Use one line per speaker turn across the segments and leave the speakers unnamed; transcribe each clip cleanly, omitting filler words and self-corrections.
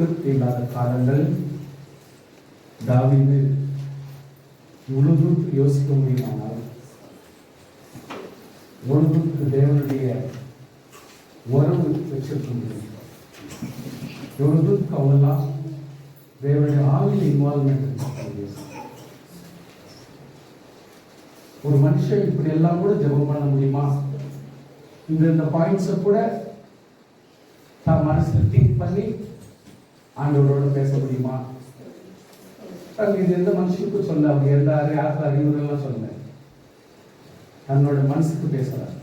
திருப்தி இல்லாத காலங்கள். தாவீது இவ்வளவு யோசிக்க முடியுமானால் இவ்வளவுக்கு தேவனுடைய உறவு வச்சிருக்க முடியும். இவ்வளவுக்கு அவங்கெல்லாம் தேவனுடைய ஆவியில் இன்வால்வ்மெண்ட். ஒரு மனுஷன் இப்படி எல்லாம் கூட ஜெபம் பண்ண முடியுமா? இந்த பாயிண்ட்ஸை கூட தான் மனசுல திங்க் பண்ணி ஆண்டவரோட பேச முடியுமா? இது எந்த மனுஷனுக்கும் சொல்ல, அவங்க எல்லாரும் யாருக்கு அறிவுரெல்லாம் சொல்ல, தன்னோட மனசுக்கு பேசுறார்,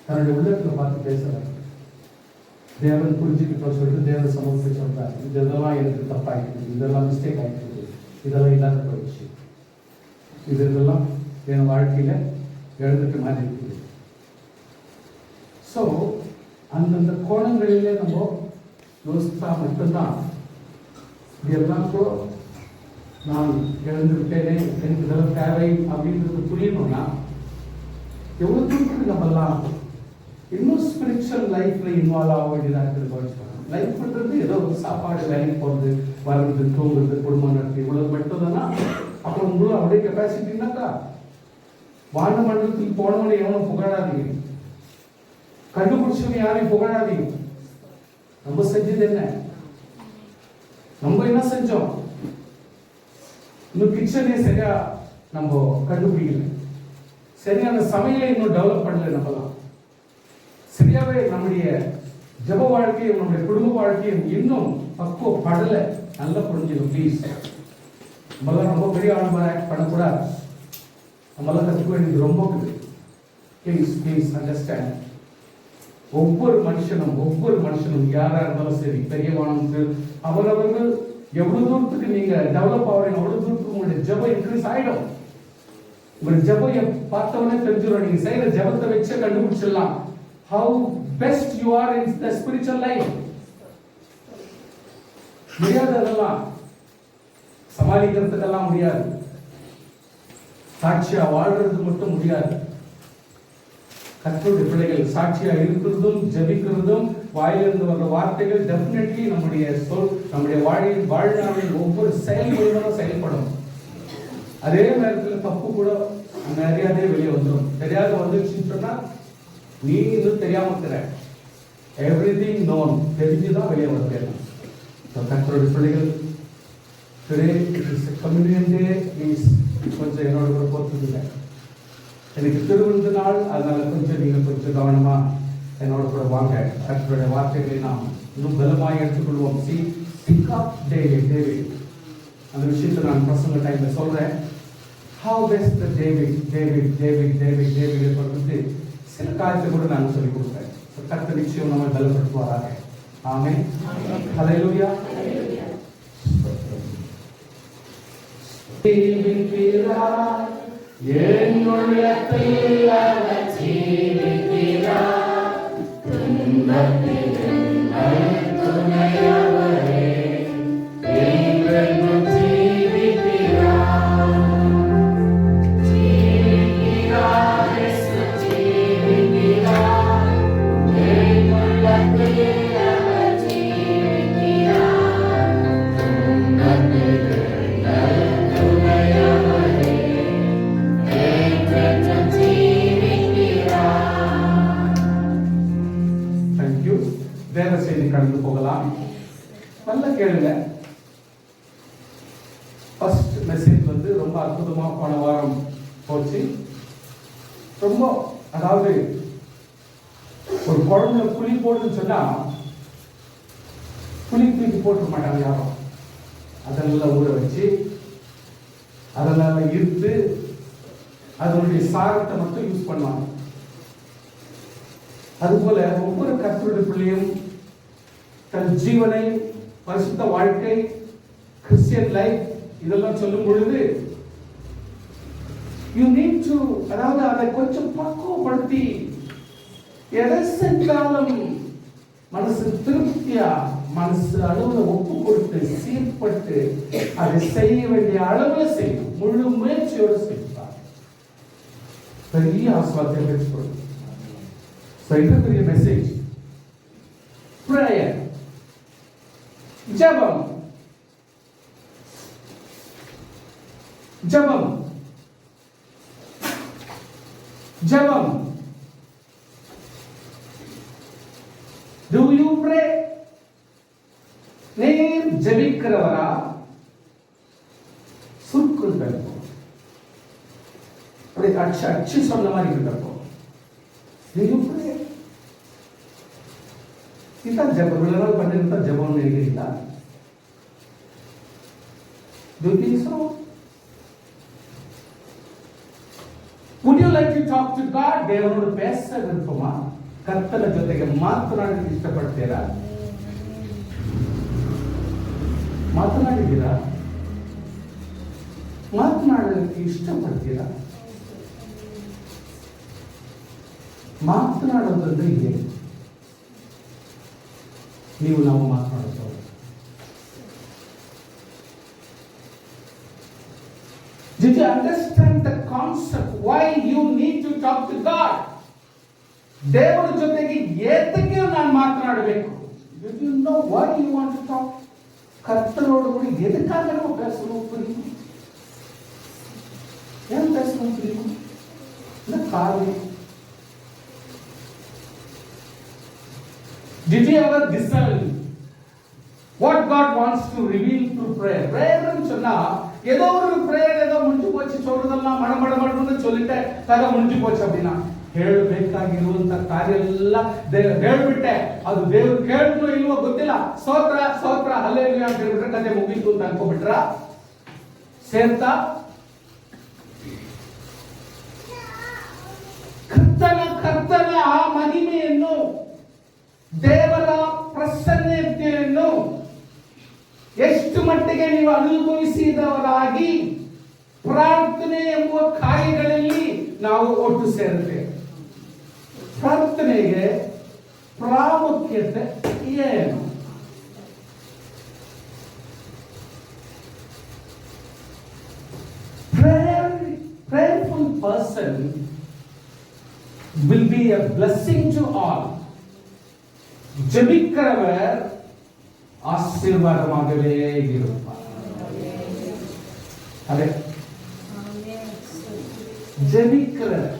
தன்னுடைய உள்ளத்துல பார்த்து பேசுறார். தேவன் புரிஞ்சுக்கிட்டோம் சொல்லிட்டு தேவ சமூகத்தை சொல்றாரு, இதெல்லாம் எனக்கு தப்பாயிருக்கு, இதெல்லாம் மிஸ்டேக் ஆயிருக்கு, இதெல்லாம் இல்லாத போயிடுச்சு, இதெல்லாம் என் வாழ்க்கையில எழுந்துட்டு மாதிரி இருக்குது. ஸோ அந்தந்த கோணங்களிலே நம்ம யோசித்தா மட்டும்தான் இதெல்லாம் கூட நான் எழுந்துவிட்டேனே, எனக்கு இதெல்லாம் தேவை அப்படின்றது புரியணும்னா எவ்வளவு தூரத்துக்கு நம்மெல்லாம் இன்னும் ஸ்பிரிச்சுவல் லைஃப்ல இன்வால்வ் ஆக வேண்டியதாக இருக்குது. லைஃப்ன்றது ஏதோ ஒரு சாப்பாடு, வேலைக்கு போகிறது, வர்றது, தூங்குறது, குடும்பம் நடத்தி இவ்வளவு மட்டும் தானா? அப்புறம் உங்களுக்கு அப்படியே கெப்பாசிட்டினாக்கா வான மண்டலத்துக்கு போனவனை எவனும் புகழாதீங்க, கண்டுபிடிச்சவங்க யாரையும் புகழாதீங்க. நம்ம செஞ்சது என்ன? நம்ம என்ன செஞ்சோம்? இன்னும் கிச்சனே சரியா நம்ம கண்டுபிடிக்கல, சரியான சமையலை இன்னும் டெவலப் பண்ணல, நம்மலாம் சரியாவே நம்முடைய ஜப வாழ்க்கையும் நம்முடைய குடும்ப வாழ்க்கையும் இன்னும் பக்குவப்படலை. நல்லா புரிஞ்சுக்கணும் ப்ளீஸ். நம்மளாம் ரொம்ப பெரிய ஆளுமா ஆக்ட் பண்ணக்கூடாது. நம்மளாம் கற்றுக்க வேண்டியது ரொம்ப இருக்குது. Please please understand. ஒவ்வொரு மனுஷனும் யாரா இருந்தாலும் சரி, பெரியவானு அவரவர்கள் எவ்வளவு தூரத்துக்கு நீங்க டெவலப் ஆகிறீங்க அவ்வளவு தூரத்துக்கு உங்களுடைய ஜபம் இன்க்ரீஸ் ஆயிடும். உங்களுடைய ஜபம் பார்த்தவனே தெரிஞ்சிடும். நீங்க செய்யற ஜபத்தை வச்சு கண்டுபிடிச்சிடலாம் how best you are in the spiritual life. முடியாததெல்லாம் சமாளிக்கிறதுக்கெல்லாம் முடியாது, சாட்சியா வாழ்றது மட்டும் முடியாது. கர்த்தருடைய பிள்ளைகள் சாட்சியா இருக்கிறதும் ஜெபிக்கிறதும் வாயிலிருந்து வர்ற வார்த்தைகள் டெஃபினெட்லி நம்முடைய வாழ்நாளில் ஒவ்வொரு செயல்முறைகளும் செயல்படும். அதே நேரத்தில் தப்பு கூட நிறையாதே வெளியே வந்துடும். தெரியாத வந்துருச்சுன்னு சொன்னா நீ இன்னும் தெரியாம இருக்கிற, எவ்ரிதிங் நோன் தெரிஞ்சுதான் வெளியே வருது. கர்த்தருடைய பிள்ளைகள் கம்யூனியன் டே ப்ளீஸ் கொஞ்சம் என்னோட கூட போத்துக்குங்க. எனக்கு திருவிழந்த நாள், அதனால கொஞ்சம் நீங்க கொஞ்சம் கவனமா என்னோட கூட வாங்க. கர்த்தருடைய வார்த்தைகளை நாம் இன்னும் பலமாக எடுத்துக்கொள்வோம். டேவிட் அந்த விஷயத்தை நான் பசங்க டைம்ல சொல்றேன். How best the David பற்றி சில காரியத்தை கூட நான் சொல்லிக் கொடுப்பேன். கர்த்தர் நிச்சயம் நம்ம பலப்படுத்துவாராக. ஆமென். ஹல்லேலூயா. என் உள்ளத்தில் அவர் ஜீவிக்கிறார், துன்பத்தில் என்னை துணையவரே என்றென்றும் ஜீவிக்கிறார். ஜீவிக்கிறார், இயேசு ஜீவிக்கிறார், என் உள்ளத்தில் அவர் ஜீவிக்கிறார், துன்பத்தில் என்னை துணையவரே. வேற செய்தி கடந்து போகலாம். நல்ல கேளுங்க. ஃபர்ஸ்ட் மெசேஜ் வந்து ரொம்ப அற்புதமா போன வாரம் போச்சு. ரொம்ப அதாவது ஒரு குழம்புல புளி போட்டுன்னு சொன்னா புளி தூக்கி போட்டு மாட்டாங்க யாரும். அதெல்லாம் ஊற வச்சு அதெல்லாம் இருத்து அதனுடைய சாரத்தை மட்டும் யூஸ் பண்ணுவாங்க. அதுபோல ஒவ்வொரு கர்த்தருடைய பிள்ளையும் தன் ஜீவனை, பரிசுத்த வாழ்க்கை, கிறிஸ்டியன் லைஃப் இதெல்லாம் சொல்லும் பொழுது யூ நீட் டு, அதாவது அதை கொஞ்சம் பக்குவப்படுத்தி எதை செஞ்சாலும் மனசு திருப்தியா, மனசு அளவுல ஒப்பு கொடுத்து சீர்பட்டு அதை செய்ய வேண்டிய அளவுல செய்யும். முழு முயற்சியோடு செய்வார். பெரிய ஆசீர்வாதத்தை பெற்றுக்கொள்ளும். So, இது பெரிய மெசேஜ். Prayer. ஜெபம். ஜெபம். ஜெபம். Do you pray? நீர் ஜெபிக்கிறவரா? சுருக்குள் கேட்போம். அப்படி அச்சு சொன்ன மாதிரி கேட்போம். Do you pray? இதான் ஜெபம். இவ்வளவு நாள் பண்ணிருந்தா ஜெபம் நினைக்கிறீங்களா? Do you think so? Would you like to talk to God? ದೇವரோடு பேச விருப்பமா? ಕರ್ತನ ಜೊತೆಗೆ ಮಾತನಾಡಲಿಕ್ಕೆ ಇಷ್ಟಪಡ್ತೀರಾ? ಮಾತನಾಡಿದ್ದೀರಾ? ಮಾತನಾಡಲಿಕ್ಕೆ ಇಷ್ಟಪಡ್ತೀರಾ? ಮಾತನಾಡೋದಂದ್ರೆ ಏನು? ನೀವು ನಾವು ಮಾತನಾಡೋದು. Did you understand the concept why you need to talk to God? ದೇವರ ಜೊತೆಗೆ ಏತಕ್ಕೆ ನಾನು ಮಾತನಾಡಬೇಕು? Did you know why you want to talk? ಕರ್ತನೋಡು ಕೂಡ ಎದಕ್ಕಾಗಿ ನಾವು பேசணும் புரியும்? ஏன் பேசணும் புரியும்? இந்த காரணம். Did you ever discern what God wants to reveal through prayer? Prayer ன்னு சொன்னா ஏதோ ஒரு prayer ஏதோ முடிஞ்சு போச்சு சொல்றதெல்லாம் மடமடமடன்னு சொல்லிட்டு கதை முடிஞ்சு போச்சு அப்படின்னா ಹೇಳಬೇಕಾಗಿರುವಂತ ಕಾರ್ಯ ಎಲ್ಲ ಹೇಳ್ಬಿಟ್ಟೆ, ಅದು ದೇವ್ರು ಕೇಳಿದ್ರು ಇಲ್ವೋ ಗೊತ್ತಿಲ್ಲ, ಸ್ತೋತ್ರ ಸ್ತೋತ್ರ ಹಲ್ಲೆಲೂಯಾ ಅಂತ ಹೇಳ್ಬಿಟ್ರೆ ಕತೆ ಮುಗೀತು ಅಂತ ಅನ್ಕೋಬಿಟ್ರ ಸೇರ್ತಾ? ಕರ್ತನ ಆ ಮಹಿಮೆಯನ್ನು, ದೇವರ ಪ್ರಸನ್ನತೆಯನ್ನು ಎಷ್ಟು ಮಟ್ಟಿಗೆ ನೀವು ಅನುಭವಿಸಿದವರಾಗಿ ಪ್ರಾರ್ಥನೆ ಎಂಬುವ ಕಾರ್ಯಗಳಲ್ಲಿ ನಾವು ಒಟ್ಟು ಸೇರುತ್ತೇವೆ. ಪ್ರಾರ್ಥನೆಗೆ ಪ್ರಾಮುಖ್ಯತೆ ಏನು? Prayerful person will be a blessing to all. ஜெபிக்கிறவர் ஆசீர்வாதமாகவே இருப்பார். அதே ஜெபிக்கிறவர்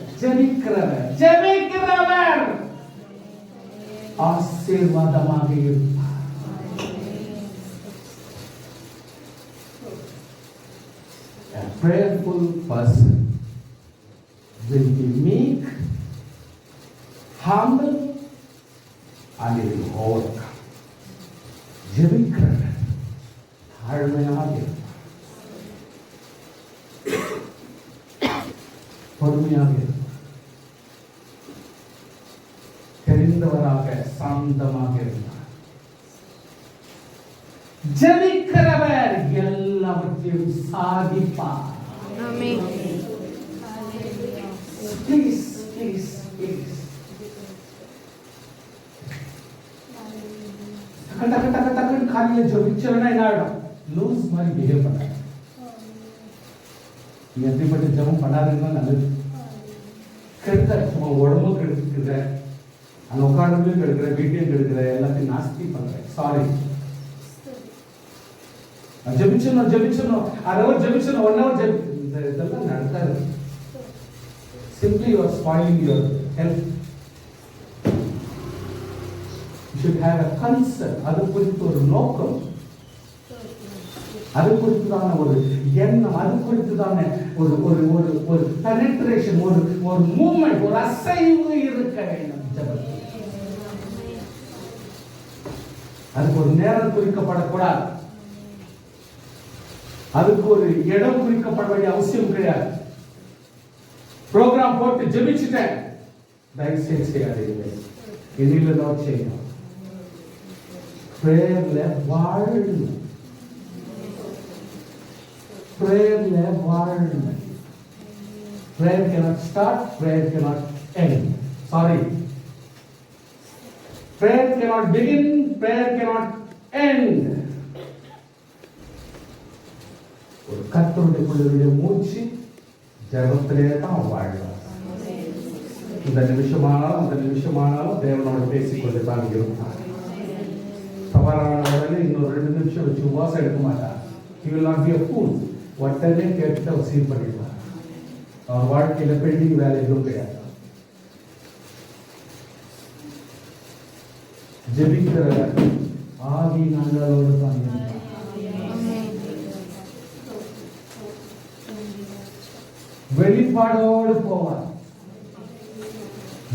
ஆசீர்வாதமாக இருப்பார். A prayerful person will be meek, humble, and he will overcome. ஜெபிக்கிறவர் தாழ்மையாக இருப்பார், பொறுமையாக இருப்பார், தெரிந்தவராக சாந்தமாக இருந்தார். ஜெபிக்கிறவர் எல்லாவற்றையும் சாதிப்பார். Please, please, please. டக்கு காலையில ஜெபிச்சவனா என்ன ஆயிடும்? லூஸ் மாதிரி பிஹேவ் பண்ண. நீ எப்படிப்பட்ட ஜெபம் பண்ணாதுன்னா நல்லது. கெடுத்த சும்மா உடம்பு கெடுத்துக்கிற, அங்க உட்கார்ந்து கெடுக்கிற, வீட்டையும் கெடுக்கிற, எல்லாத்தையும் நாஸ்தி பண்ற. சாரி. ஜெபிச்சணும் அரவர் ஜெபிச்சணும் 1 hour இதெல்லாம் நடக்காது. Simply you are spoiling your health. You should have a concern. அது குறித்து ஒரு நோக்கம், அது குறித்துதான ஒரு எண்ணம், அது குறித்துதான ஒரு ஒரு ஒரு ஒரு பெனட்ரேஷன், ஒரு ஒரு மூவ்மெண்ட், ஒரு அசைவு இருக்க வேண்டும் ஜெபத்தில். அதுக்கு ஒரு நேரம் குறிக்கப்படக்கூடாது, அதுக்கு ஒரு இடம் குறிக்கப்பட வேண்டிய அவசியம் கிடையாது. ப்ரோக்ராம் போட்டு ஜெபிச்சுட்டேன் தயவுசெய்து செய்யாதீங்க. இனில நோட் செய்யணும். பிரேயர்ல வாழணும், பிரேயர்ல வாழணும். Prayer cannot start, prayer cannot end. Sorry. Prayer cannot begin, prayer cannot end. ஒரு கர்த்தருடைய பிள்ளைகளுடைய மூச்சு ஜெபத்திலே தான் வாழலாம். இந்த நிமிஷமானாலும் அந்த நிமிஷமானாலும் தேவனோடு பேசிக்கொண்டு தான் இருந்தார். தவறானவர்கள் முடியாது, இன்னொரு 2 நிமிஷம் வச்சு உபவாசம் எடுக்க மாட்டார். He will not be a fool. உடனே கேட்டு அவர் சீர் பண்ணிடுவார். அவர் வாழ்க்கையில பெண்டிங் வேலை எதுவும் கிடையாது. ஜெபிக்கிற ஆவி நாங்களோடு தான் இருக்கிறார். வெளிப்பாடோடு போவார்.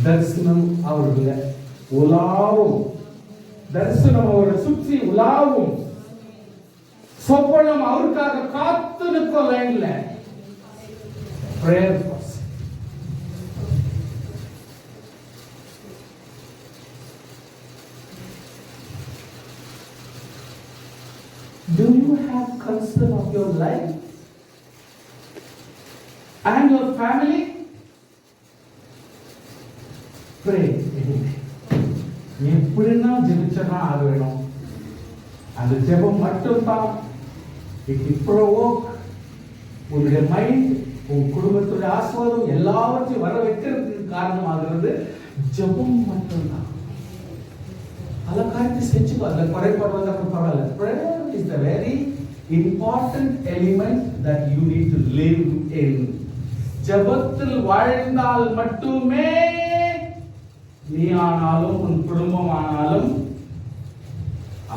தரிசனம் அவர்களை உலாவும், தரிசனம் அவரை சுற்றி உலாவும், சொப்பனம் அவருக்காக காத்து நிற்கும் லைன்ல. Prayer person. Do you have concern of your life and your family? Pray anyway. எப்படின்னா ஜெபிச்சனா ஆக வேணும். அந்த ஜெபம் மட்டும்தான் உன்னுடைய மைண்ட், உன் குடும்பத்துடைய ஆசீர்வாதம் எல்லாவற்றையும் வர வைக்கிறதுக்கு காரணமாகிறது ஜெபம் மட்டும்தான். alla காரியத்தை செஞ்சுக்கோ, அதுல குறைபாடு பரவாயில்ல. Prayer is the very important element that you need to live in. ஜெபத்தில் வாழ்ந்தால் மட்டுமே நீ ஆனாலும் உன் குடும்பம் ஆனாலும்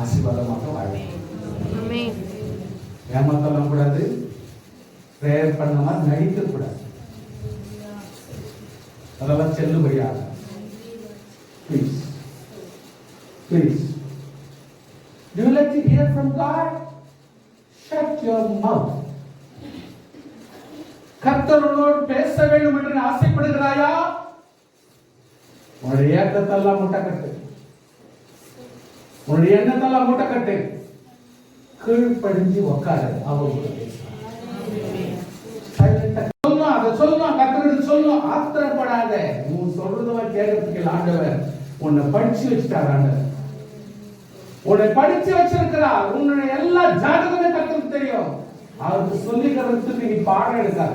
ஆசீர்வாதமாக வாழும். ஆமென். ஏமாத்தலாம் கூடாது, பிரேயர் பண்ண மாதிரி நடிக்க கூடாது, அதெல்லாம் செல்லுபடியாக. Please. Please. Do you like to hear from God? Shut your mouth. கர்த்தரோடு பேச வேண்டும் என்று ஆசைப்படுகிறாயா? உன்னுடைய ஏக்கத்தெல்லாம் முட்டைக்கட்டு, உன்னுடைய எண்ணத்தெல்லாம் முட்டைக்கட்டு, கீழ்ப்படிஞ்சு உட்காரு. அவங்க சொல்லணும், அதை சொல்லணும், கர்த்தருக்கு சொல்லணும். ஆத்திரப்படாத. நீ சொல்றத கேட்கறதுக்கு ஆண்டவர் உன்னை படிச்சு வச்சுட்டார். ஆண்டவர் உன்னை படிச்சு வச்சிருக்கிறார். உன்னுடைய எல்லா ஜாதகமே கர்த்தருக்கு தெரியும். அவருக்கு சொல்லிக்கிறதுக்கு நீ பாடம் எடுக்காத.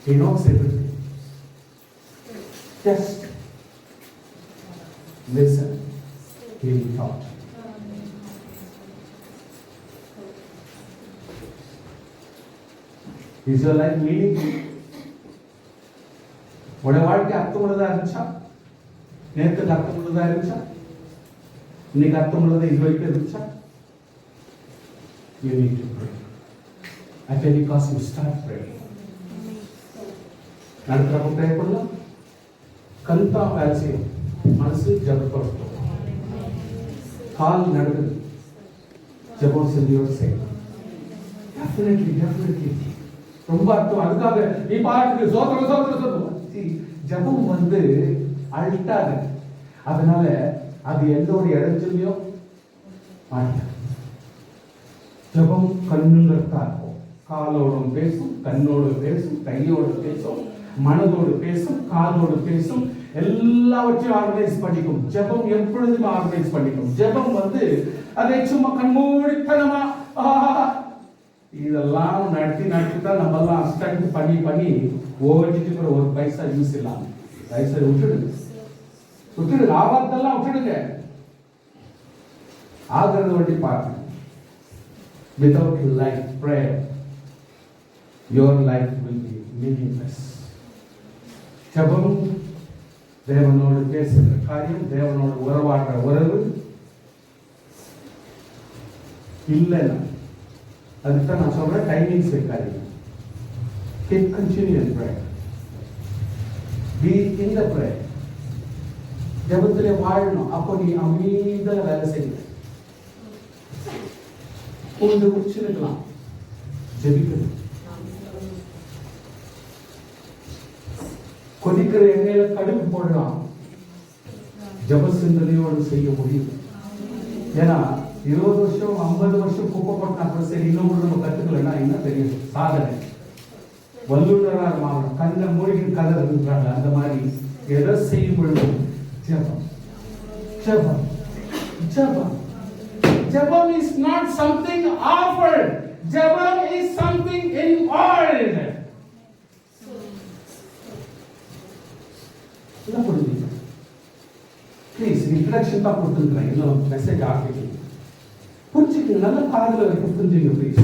He knows everything. Just listen. He will talk. Is your life meaningful? உடைய வாழ்க்கை அர்த்தமுள்ளதா இருந்துச்சா? நேற்றுக்கு அர்த்தமுள்ளதா இருந்துச்சா? இன்னைக்கு அர்த்தமுள்ளதா இது வரைக்கும் இருந்துச்சா? You need to pray. At any cost you start praying. நடக்கிறப்ப ப்ரே பண்ணலாம். கண்தா வேலை செய்யும், மனசு ஜபப்படுத்தும், கால் நடக்குது, ஜபம் செஞ்சியோடு செய்யலாம். டெஃபினெட்லி ரொம்ப அர்த்தம். அதுக்காக நீ பாட்டுக்கு சோத்திரம் சோத்திரம் சொல்லுவோம். ஜபம் அழுட்டாது. அதனால அது எந்த ஒரு இடத்துலயும் மாட்டாது. ஜபம் கண்ணுங்கிறதா இருக்கும். காலோடும் பேசும், கண்ணோடு பேசும், கையோடு பேசும், மனதோடு பேசும், காதோடு பேசும், எல்லாவற்றையும் ஆர்கனைஸ் பண்ணிக்கும். ஜபம் எப்பொழுதும் ஆர்கனைஸ் பண்ணிக்கும். ஜபம் அதை சும்மா கண்மூடித்தனமா இதெல்லாம் நடத்தி தான் நம்ம எல்லாம் ஸ்டண்ட் பண்ணி ஓடிட்டு ஒரு பைசா யூஸ் இல்லாம பைசா விட்டுடுங்க, ஆபத்தெல்லாம் விட்டுடுங்க, ஆகிறது வண்டி பாருங்க. Without life prayer, your life will be meaningless. ஜபம் தேவனோடு பேசுகிற காரியம், தேவனோடு உறவாடுற உறவு இல்லைன்னா அதுதான் நான் சொல்றேன். டைமிங்ஸ் வைக்காதீங்க. Keep continuing prayer. Be in the prayer. ஜபத்திலே வாழணும். அப்போ நீ அமைதியா வேலை செய்ய கொஞ்சம் குடிச்சிருக்கலாம். ஜெபிக்கணும். கொதிக்கிற எண்ணெயில கடுகு போடலாம். ஜப சிந்தனையோடு செய்ய முடியும். ஏன்னா 20 வருஷம் 50 வருஷம் குப்பை போட்டா கூட சரி, இன்னொரு நம்ம கத்துக்கலன்னா என்ன தெரியும் சாதனை. வல்லுநராக மாறணும். கண்ணை மூடிக்கு கதை இருக்கிறாங்க. அந்த மாதிரி எதை செய்யும் பொழுது ஜபம் ஜபம் ஜபம். Jabam is not something offered. Jabam is something involved. என்ன புரியுது? Please ಇಂಟ್ರಡಕ್ಷನ್ தான் கொடுத்துருக்கேன். இன்னும் மெசேஜ் ஆகிட்டு புரிஞ்சுக்கங்க, நல்ல காதுல வைக்க புரிஞ்சுங்க please.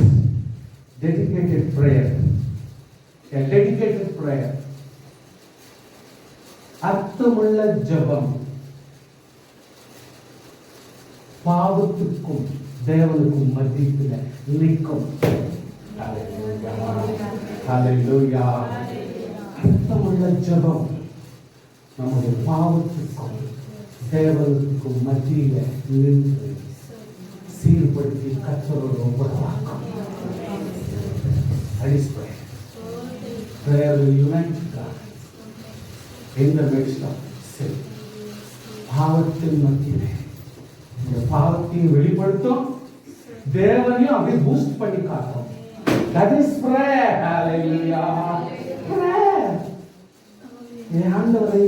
Dedicated prayer, a dedicated prayer, அர்த்தமுள்ள ஜெபம் பாவத்துக்கும் தேவனுக்கும் மத்தியில நிற்கும். ஹalleluya. அர்த்தமுள்ள ஜெபம் நம்முடைய பாவத்துக்கும் தேவனுக்கும் மத்தியில நின்று சீர்படுத்தி கர்த்தரோடு ஒப்புரவாக்கும். That is prayer. Prayer will unite God in the midst of sin. பாவத்தின் மத்தியிலே இந்த பாவத்தையும் வெளிப்படுத்தும், தேவனையும் அப்படியே பூஸ்ட் பண்ணி காட்டும். That is prayer. Hallelujah. Prayer. ஆண்டவரை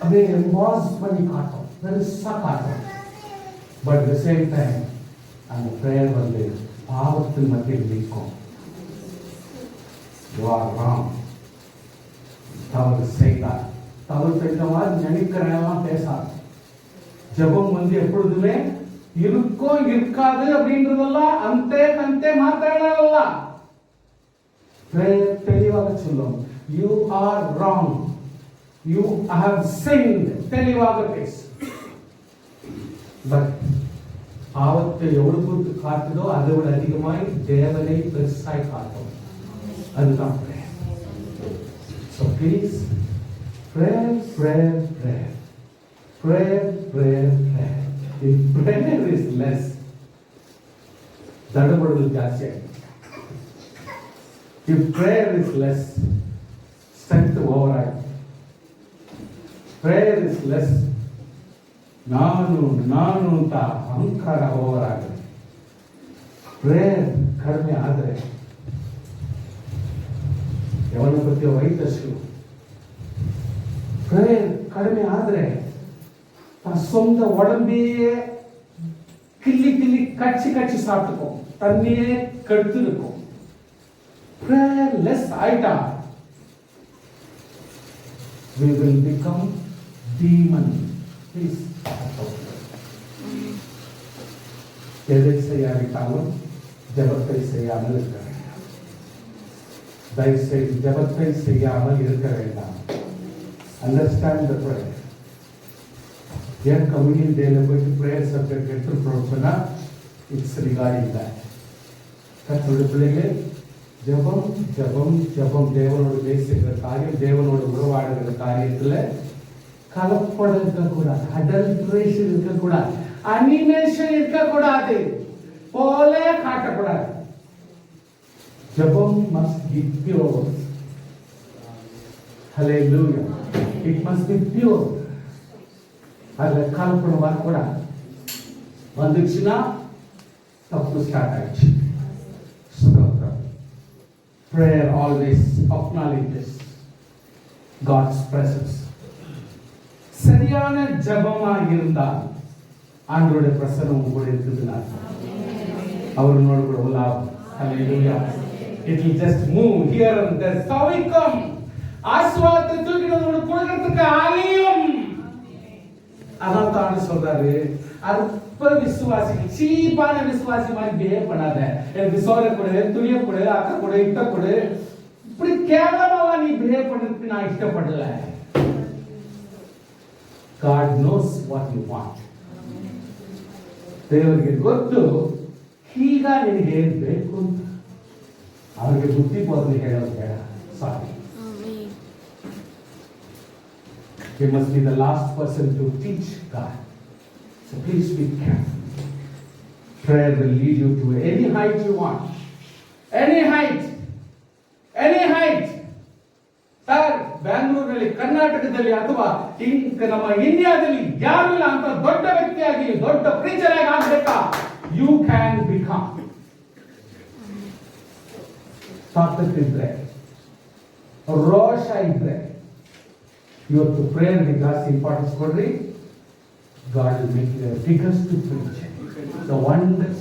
அப்படியே எம்பாஸ் பண்ணி காட்டும், பெருசா காட்டும். But at the same time அந்த prayer வந்து பாவத்தின் மத்தியில் நிற்கும். You are wrong. தவறு செய்தார், தவறு செய்த மாதிரி நினைக்கிறேன் பேசாது. ஜெபம் வந்து எப்பொழுதுமே இருக்கும் இருக்காது அப்படின்றதெல்லாம் அந்த மாத்திரங்கள தெளிவாக சொல்லும். You are wrong, you have sinned, தெளிவாக பேசு. பட் பாவத்தை எவ்வளவு காட்டுதோ அதை விட அதிகமாய் தேவனை பெருசாய் காட்டும். அதுதான் prayer. So please prayer, prayer, prayer, prayer, prayer, prayer. If prayer is less, தடபடுதல் ஜாஸ்தியாகும். If prayer is less, strength override. Prayer is less, ನಾನು ಅಂತ ಅಹಂಕಾರ ಓವರಾಗುತ್ತೆ. ಪ್ರೇಯರ್ ಕಡಿಮೆ ಆದರೆ ಯವನ ಬಗ್ಗೆ ವೈತಸ್ಸು. ಪ್ರೇಯರ್ ಕಡಿಮೆ ಆದರೆ சொந்த உடம்பையே கிள்ளி கட்சி சாப்பிட்டுக்கும், தண்ணியே கெடுத்து இருக்கும். prayerless ஆயிட்டா we will become demon. Please எதை செய்யாவிட்டாலும் ஜெபத்தை செய்யாமல் இருக்க வேண்டாம். தயவுசெய்து ஜெபத்தை செய்யாமல் இருக்க வேண்டாம். Understand the prayer. ஏன் கம்யூனியன் டேல போயிட்டு பிரேயர் சப்ஜெக்ட் எடுத்துட்டு சொன்னா இட்ஸ் ரிகார்டிங் தட். கர்த்தருடைய பிள்ளைகளே, ஜெபம் ஜெபம் ஜெபம் தேவனோடு பேசுகிற காரியம், தேவனோடு உறவாடுகிற காரியத்துல கலப்படம் இருக்கக்கூடாது, அடல்ட்ரேஷன் இருக்கக்கூடாது, அனிமேஷன் இருக்கக்கூடாது, போல காட்டக்கூடாது. ஜெபம் must be pure. Hallelujah. It must be pure. அதுல கலப்படம் வரக்கூடாது. வந்துச்சுன்னா தப்பு ஸ்டார்ட் ஆயிடுச்சு. Prayer always acknowledges God's presence. சரியான ஜெபமா இருந்தால் ஆண்டவருடைய பிரசன்னம் கூட இருக்குதுன்னா அவரோட கூட உலாவும். Hallelujah. It will just move here and there. So we come. ஆசீர்வாதத்தை தூக்கினது கொடுக்கிறதுக்கு ஆலயம். அதான் தான் சொல்றாரு, அற்ப விசுவாசிகள், சீப்பான விசுவாசி மாதிரி பிஹேவ் பண்ணாத. எனக்கு சோற கொடு, துணிய கொடு, அக்கா கொடு, இட்ட கொடு, இப்படி கேவலமா நீ பிஹேவ் பண்றதுக்கு நான் இஷ்டப்படல. God knows what you want. ದೇವರಿಗೆ ಗೊತ್ತು ಈಗ ನಿನಗೆ ಏನ್ ಬೇಕು ಅಂತ. ಅವರಿಗೆ ಬುದ್ಧಿ ಬೋಧನೆ ಹೇಳೋದು ಬೇಡ. ಸಾರಿ. He must be the last person to teach God. So please be careful. Prayer will lead you to any height you want. Any height. Any height. Sir, ಬೆಂಗಳೂರಿನಲ್ಲಿ, ಕರ್ನಾಟಕದಲ್ಲಿ ಅಥವಾ ನಮ್ಮ ಇಂಡಿಯಾದಲ್ಲಿ ಯಾರಿಲ್ಲ ಅಂತ ದೊಡ್ಡ ವ್ಯಕ್ತಿಯಾಗಿ, ದೊಡ್ಡ ಪ್ರೀಚರ್ ಆಗಿ ಆಗ್ಬೇಕಾ? You can become. ತಾಕತ್ತಿದ್ರೆ, ರೋಷ ಇದ್ರೆ, ಇವತ್ತು ಪ್ರೇಯರ್ಗೆ ಜಾಸ್ತಿ ಇಂಪಾರ್ಟೆನ್ಸ್ ಕೊಡ್ರಿ. God will make you the biggest to preach. The wonders.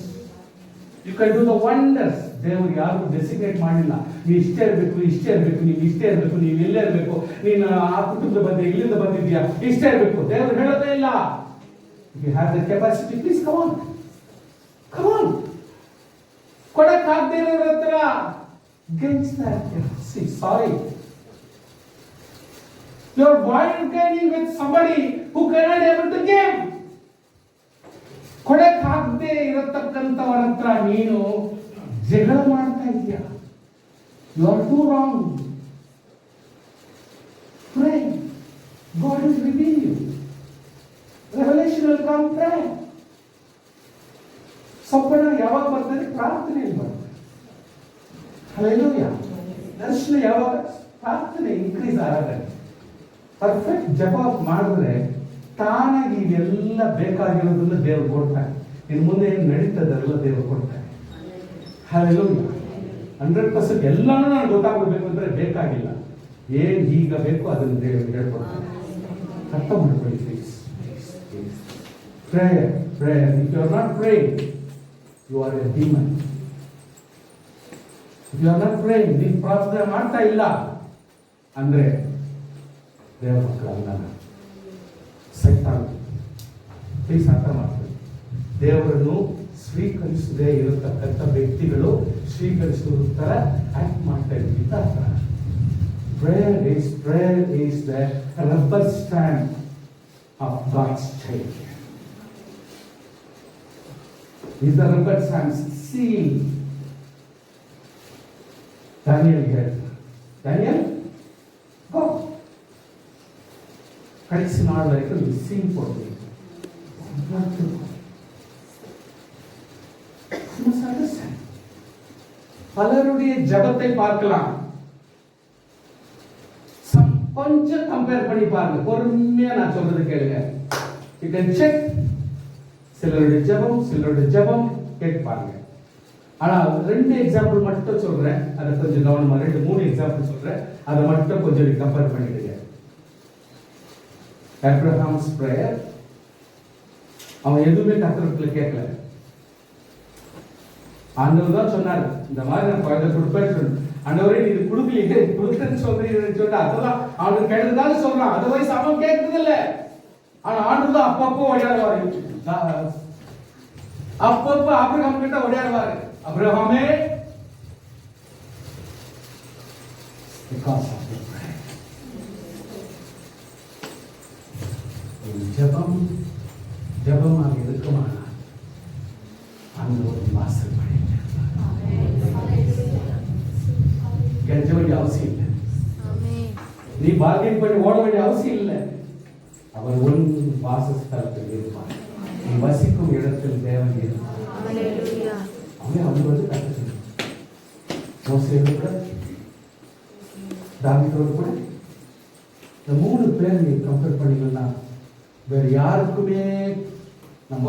You can do the wonders. ದೇವರು ಯಾರು ಡೆಸಿಗ್ನೇಟ್ ಮಾಡಿಲ್ಲ. ನೀವು ಇಷ್ಟೇ ಇರಬೇಕು, ಇಷ್ಟೇ ಇರಬೇಕು, ನೀವು ಇಷ್ಟೇ ಇರಬೇಕು, ನೀವು ಇಲ್ಲೇ ಇರಬೇಕು, ನೀನು ಆ ಕುಟುಂಬದ ಬಂದೆ, ಇಲ್ಲಿಂದ ಬಂದಿದ್ಯಾ, ಇಷ್ಟೇ ಇರಬೇಕು. ದೇವರು ಹೇಳೋದೇ ಇಲ್ಲ. If you have the capacity, please come on. Come on. ಕೊಡಕ್ಕಾಗದೇ ಇರೋರ ಹತ್ರ ಗೆಲ್ಸ್ತಾರೆ. Sorry. You are bargaining with somebody who cannot able to give. ಕೊಡಕ್ಕಾಗದೇ ಇರತಕ್ಕಂಥವರ ಹತ್ರ ನೀನು ಜಗಳ ಮಾಡ್ತಾ ಇದೀಯ. You are too wrong. Pray. God will reveal you. Revelation will come. Pray. ಸ್ವಪ್ನ ಯಾವಾಗ ಬರ್ತದೆ? ಪ್ರಾರ್ಥನೆಯಲ್ಲಿ ಬರ್ತದೆ. Hallelujah. ದರ್ಶನ ಯಾವಾಗ? ಪ್ರಾರ್ಥನೆ ಇನ್ಕ್ರೀಸ್ ಆಗುತ್ತೆ. ಪರ್ಫೆಕ್ಟ್ ಜಪ ಮಾಡಿದ್ರೆ ತಾನಾಗಿ ಇವೆಲ್ಲ ಬೇಕಾಗಿರೋದನ್ನ ದೇವರು ಕೊಡ್ತಾನೆ. ಇನ್ನು ಮುಂದೆ ಏನು ನಡೀತದೆಲ್ಲ ದೇವರು ಕೊಡ್ತಾನೆ. Hallelujah. 100% ಎಲ್ಲಾನು ನನಗೆ ಗೊತ್ತಾಗಬೇಕು ಅಂದ್ರೆ ಬೇಕಾಗಿಲ್ಲ. ಏನ್ ಈಗ ಬೇಕು ಅದನ್ನು ದೇವರು ಹೇಳ್ಕೊಡ್ತಾನೆ. ಅರ್ಥ ಮಾಡ್ಕೊಳ್ಳಿ please. Prayer. If you are not praying, you are a demon. If you are not praying, ನೀನು ಪ್ರಾರ್ಥನೆ ಮಾಡ್ತಾ ಇಲ್ಲ ಅಂದ್ರೆ ದೇವರ ಮಕ್ಕಳಲ್ಲ, ಸೈತಾನ. ಪ್ಲೀಸ್ ಅರ್ಥ ಮಾಡ್ಕೊಳ್ಳಿ. ದೇವರನ್ನು ಸ್ವೀಕರಿಸದೇ ಇರತಕ್ಕಂಥ ವ್ಯಕ್ತಿಗಳು ಸ್ವೀಕರಿಸುವ ತರ ಆಕ್ಟ್ ಮಾಡ್ತಾ ಇದ್ದೀವಿ ಅಂತ ಅರ್ಥ. Prayer is the rubber stamp of God's child. Is the rubber stamp seal. Daniel here. Daniel, go. கடைசி நாள் வரைக்கும் நீ சீல் போட்டு பலருடைய ஜபத்தை பார்க்கலாம். கொஞ்சம் கம்பேர் பண்ணி பாருங்க. பொறுமையா நான் சொல்றது கேளுங்க. You can check. சிலருடைய ஜபம் கேட்டு பாருங்க. ஆனா 2 எக்ஸாம்பிள் மட்டும் சொல்றேன். அதை கொஞ்சம் கவனமா 2-3 எக்ஸாம்பிள் சொல்றேன். அதை மட்டும் கொஞ்சம் கம்பேர் பண்ணிடுங்க. Abraham's prayer, அவன் எதுவுமே கர்த்தரிடத்துல கேட்கல. ஆண்டவர் தான் சொன்னார், இந்த மாதிரி நான் குழந்தை கொடுப்பேன். ஆண்டவரே நீ இது கொடுக்கலீங்க, கொடுக்குறேன்னு சொல்றீங்கன்னு சொல்லிட்டு அதெல்லாம் அவனுக்கு கேட்டதால சொல்றான். அதர்வைஸ் அவன் கேட்கறது இல்ல. ஆனா ஆண்டவர் தான் அப்பப்போ ஓடியாடுவாரு. அப்பப்போ ஆபிரகாம் கிட்ட ஓடியாடுவாரு. அபிரகாமே, because of your prayer. ஜபமாக இருக்குமானா ஆண்டவர் வாசல் பண்ணிட்டு கெஞ்ச வேண்டிய அவசியம் இல்லை. நீ பார்கெயின் பண்ணி ஓட வேண்டிய அவசியம் இல்லை. அவர் உன் வாசஸ்தலத்தில் இருப்பார். நீ வசிக்கும் இடத்தில் தேவன் இருப்பார். அவன் வந்து கற்று மோசேயோடு கூட தாவீதோடு கூட இந்த 3 பேர் நீ கம்பேர் பண்ணிங்கன்னா வேற யாருக்குமே நம்ம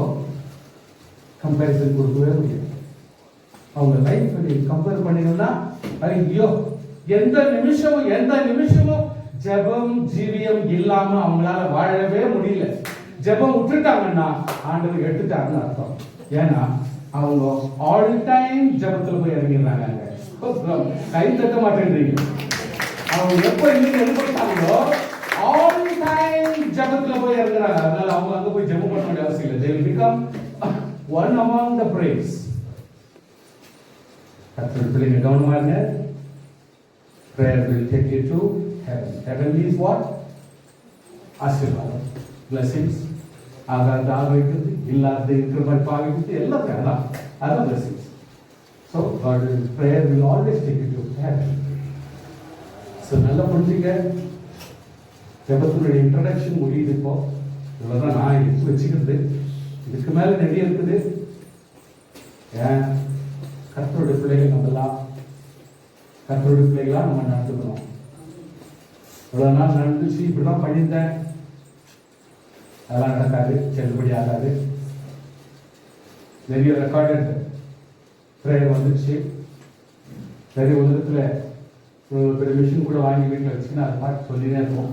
கம்பேரிசன் கொடுக்கவே முடியாது. அவங்க லைஃப் நீ கம்பேர் பண்ணீங்கன்னா ஐயோ, எந்த நிமிஷமும் ஜெபம் ஜீவியம் இல்லாம அவங்களால வாழவே முடியல. ஜெபம் விட்டுட்டாங்கன்னா ஆண்டவர் எடுத்துட்டாங்கன்னு அர்த்தம். ஏன்னா அவங்க ஆல் டைம் ஜெபத்துல போய் இறங்கிடுறாங்க. கை தட்ட மாட்டேன்றீங்க. அவங்க எப்ப எழுதிட்டாங்களோ ஆல் டைம் ஜெபத்துல போய் இறங்குறாங்க. அதனால அவங்க அங்க போய் ஜெபம் பண்ண வேண்டிய அவசியம் இல்லை. They will become one among the praise. கர்த்தர் பிள்ளைங்க கவனமா இருங்க. Prayer will take you to heaven. Heaven is what? ஆசீர்வாதம், blessings. ஆகாத ஆகிவிட்டது, இல்லாத இருக்கிற மாதிரி பாவிக்கிட்டு எல்லாம் அதான் blessings. So God will, prayer will always take you to heaven. So நல்லா புரிஞ்சுங்க. ஜெபத்துடைய இன்ட்ரோடக்ஷன் முடியுது. இப்போ இவ்வளவுதான் நான் எடுத்து வச்சுக்கிறது. இதுக்கு மேல நிறைய இருக்குது. ஏன் கர்த்தருடைய பிள்ளைகள் நம்மலாம் கர்த்தருடைய பிள்ளைகளா நம்ம நடந்துக்கணும். இவ்வளவு நாள் நடந்துச்சு, இப்படிலாம் பண்ணியிருந்தேன், அதெல்லாம் நடக்காது, செல்லுபடி ஆகாது. நிறைய ரெக்கார்டட் ப்ரேயர் வந்துச்சு. நிறைய உலகத்துல பெரிய மிஷின் கூட வாங்கி வீட்டில் வச்சுன்னா அது பாட்டு சொல்லினே இருக்கும்.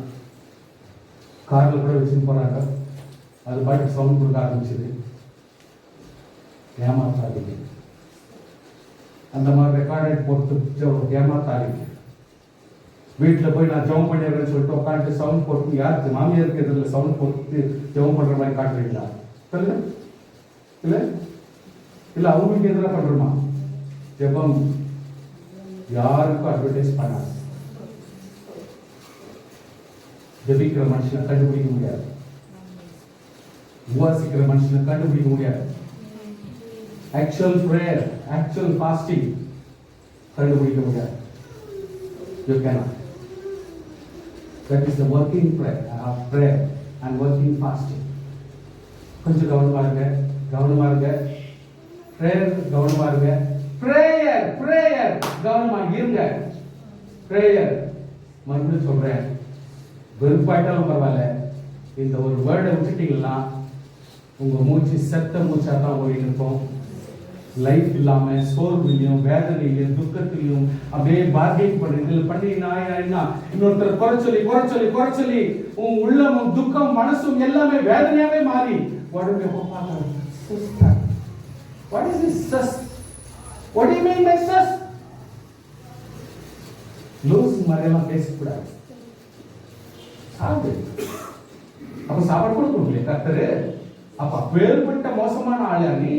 காரில் கூட வச்சுன்னு போறாங்க, அது பாட்டு சவுண்ட் கொடுக்க ஆரம்பிச்சுது. ஏமாத்தாதீங்க. அந்த மாதிரி ரெக்கார்டட் போட்டு ஏமாத்தாதீங்க. வீட்டில் போய் நான் ஜெபம் பண்ணிடுறேன்னு சொல்லிட்டு உட்காந்துட்டு சவுண்ட் போட்டு யாருக்கு மாமியாருக்கு எதிரில் சவுண்ட் போட்டு ஜெபம் பண்ற மாதிரி காட்டுறீங்களா? சொல்லுங்க. இல்ல இல்ல அவங்களுக்கு எதிராக பண்றோமா? ஜெபம் யாருக்கும் அட்வர்டைஸ் பண்ணாது. ஜெபிக்கிற மனுஷனை கண்டுபிடிக்க முடியாது, உபாசிக்கிற மனுஷனை கண்டுபிடிக்க முடியாது. ஆக்சுவல் பிரேயர், ஆக்சுவல் ஃபாஸ்டிங் கண்டுபிடிக்க முடியாது. You cannot. That is the working prayer and working fasting. கொஞ்சம் கவனமா இருங்க, கவனமா இருங்க. பிரேயர் கவனமா இருங்க. பிரேயர் பிரேயர் கவனமா இருங்க. பிரேயர் மறுபடியும் சொல்றேன், வெறுப்பாயிட்டாலும் பரவாயில்ல, இந்த ஒரு வேர்டை விட்டுட்டீங்கன்னா உங்க மூச்சு செத்த மூச்சா தான் ஓடி இருக்கும். லைஃப் இல்லாம சோர்விலையும் வேதனையிலையும் துக்கத்திலையும் அப்படியே பார்கெயின் பண்ணீங்கன்னா இன்னொருத்தர் குறை சொல்லி உன் உள்ளமும் துக்கம் மனசும் எல்லாமே வேதனையாவே மாறி உடம்பு பார்க்க. What is this sus? What do you mean by sus? Loose மாதிரியெல்லாம் பேசக்கூடாது. சாப்பிடு. அப்ப சாப்பாடு கூட கொடுக்கலையே கர்த்தரு. அப்ப வேறுபட்ட மோசமான ஆளா நீ?